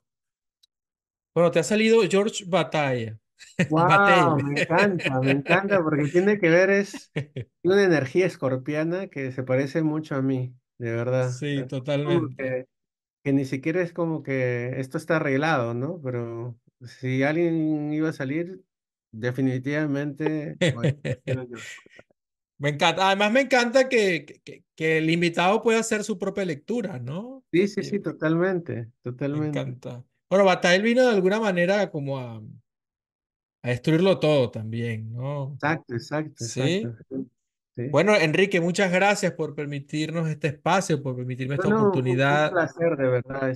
Bueno, te ha salido George Bataille. Wow, Bataille. me encanta porque tiene que ver, es una energía escorpiana que se parece mucho a mí, de verdad. Sí, Es como totalmente. que ni siquiera es como que esto está arreglado, ¿no? Pero si alguien iba a salir, definitivamente, oye, quiero yo. Me encanta. Además, me encanta que el invitado pueda hacer su propia lectura, ¿no? Sí, sí, sí, Que totalmente, me totalmente. encanta. Bueno, Bataille vino de alguna manera como a destruirlo todo también, ¿no? Exacto, exacto, exacto. Sí. Sí. Bueno, Enrique, muchas gracias por permitirnos este espacio, por permitirme esta Bueno, un oportunidad. placer, de verdad,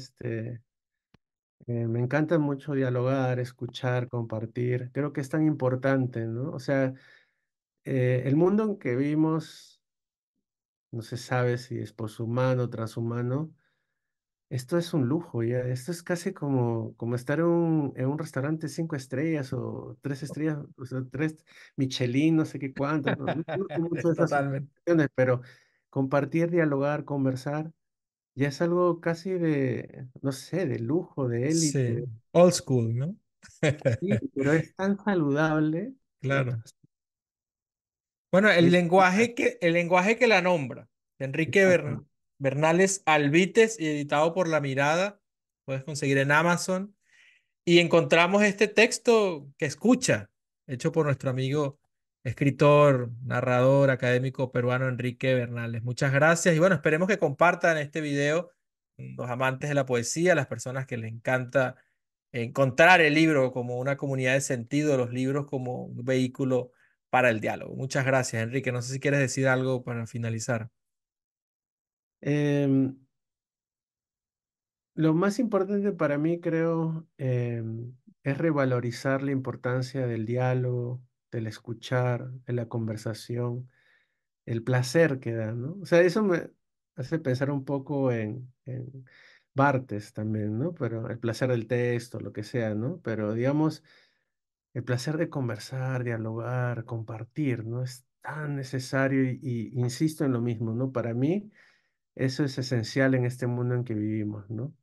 me encanta mucho dialogar, escuchar, compartir. Creo que es tan importante, ¿no? O sea, el mundo en que vivimos no se sabe si es poshumano, transhumano. Esto es un lujo ya. Esto es casi como estar en un restaurante 5 estrellas o 3 estrellas, o sea, tres Michelin, no sé qué cuánto. No, no curto mucho esas Totalmente. situaciones, pero compartir, dialogar, conversar, ya es algo casi de, no sé, de lujo, de Sí, élite. old school, ¿no? Sí, pero es tan saludable, ¿no? Claro. Bueno, Es el lenguaje que la nombra, de Enrique exacto. Bernales Albites y editado por La Mirada, puedes conseguir en Amazon. Y encontramos este texto que escucha, hecho por nuestro amigo escritor, narrador, académico peruano Enrique Bernales. Muchas gracias y bueno, esperemos que compartan este video los amantes de la poesía, las personas que les encanta encontrar el libro como una comunidad de sentido, los libros como un vehículo para el diálogo. Muchas gracias, Enrique. No sé si quieres decir algo para finalizar. Em, lo más importante para mí, creo, es revalorizar la importancia del diálogo, del escuchar, de la conversación, el placer que da, ¿no? O sea, eso me hace pensar un poco en Barthes también, ¿no? Pero el placer del texto, lo que sea, ¿no? Pero digamos, el placer de conversar, dialogar, compartir, ¿no? Es tan necesario y insisto en lo mismo, ¿no? Para mí, eso es esencial en este mundo en que vivimos, ¿no?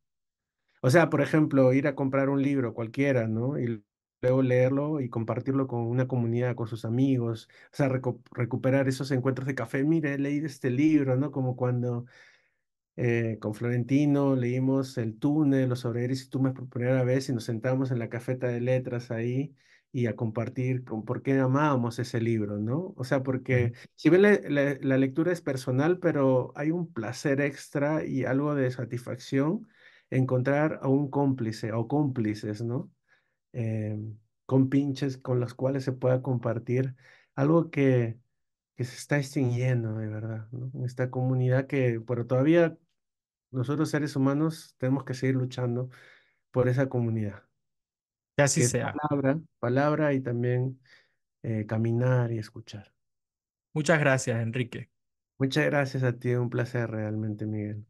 O sea, por ejemplo, ir a comprar un libro cualquiera, ¿no? Y luego leerlo y compartirlo con una comunidad, con sus amigos. O sea, recuperar esos encuentros de café. Mire, he leído este libro, ¿no? Como cuando con Florentino leímos El túnel, Los obreros y Tumbas por primera vez y nos sentamos en la cafeta de letras ahí y a compartir con por qué amábamos ese libro, ¿no? O sea, Ujú. porque si bien la lectura es personal, pero hay un placer extra y algo de satisfacción encontrar a un cómplice o cómplices, ¿no? Eh, con pinches con los cuales se pueda compartir algo que se está extinguiendo de verdad, ¿no? En esta comunidad que, pero todavía nosotros seres humanos tenemos que seguir luchando por esa comunidad, Que así que es sea. palabra, palabra y también caminar y escuchar. Muchas gracias, Enrique. Muchas gracias a ti, un placer realmente, Miguel.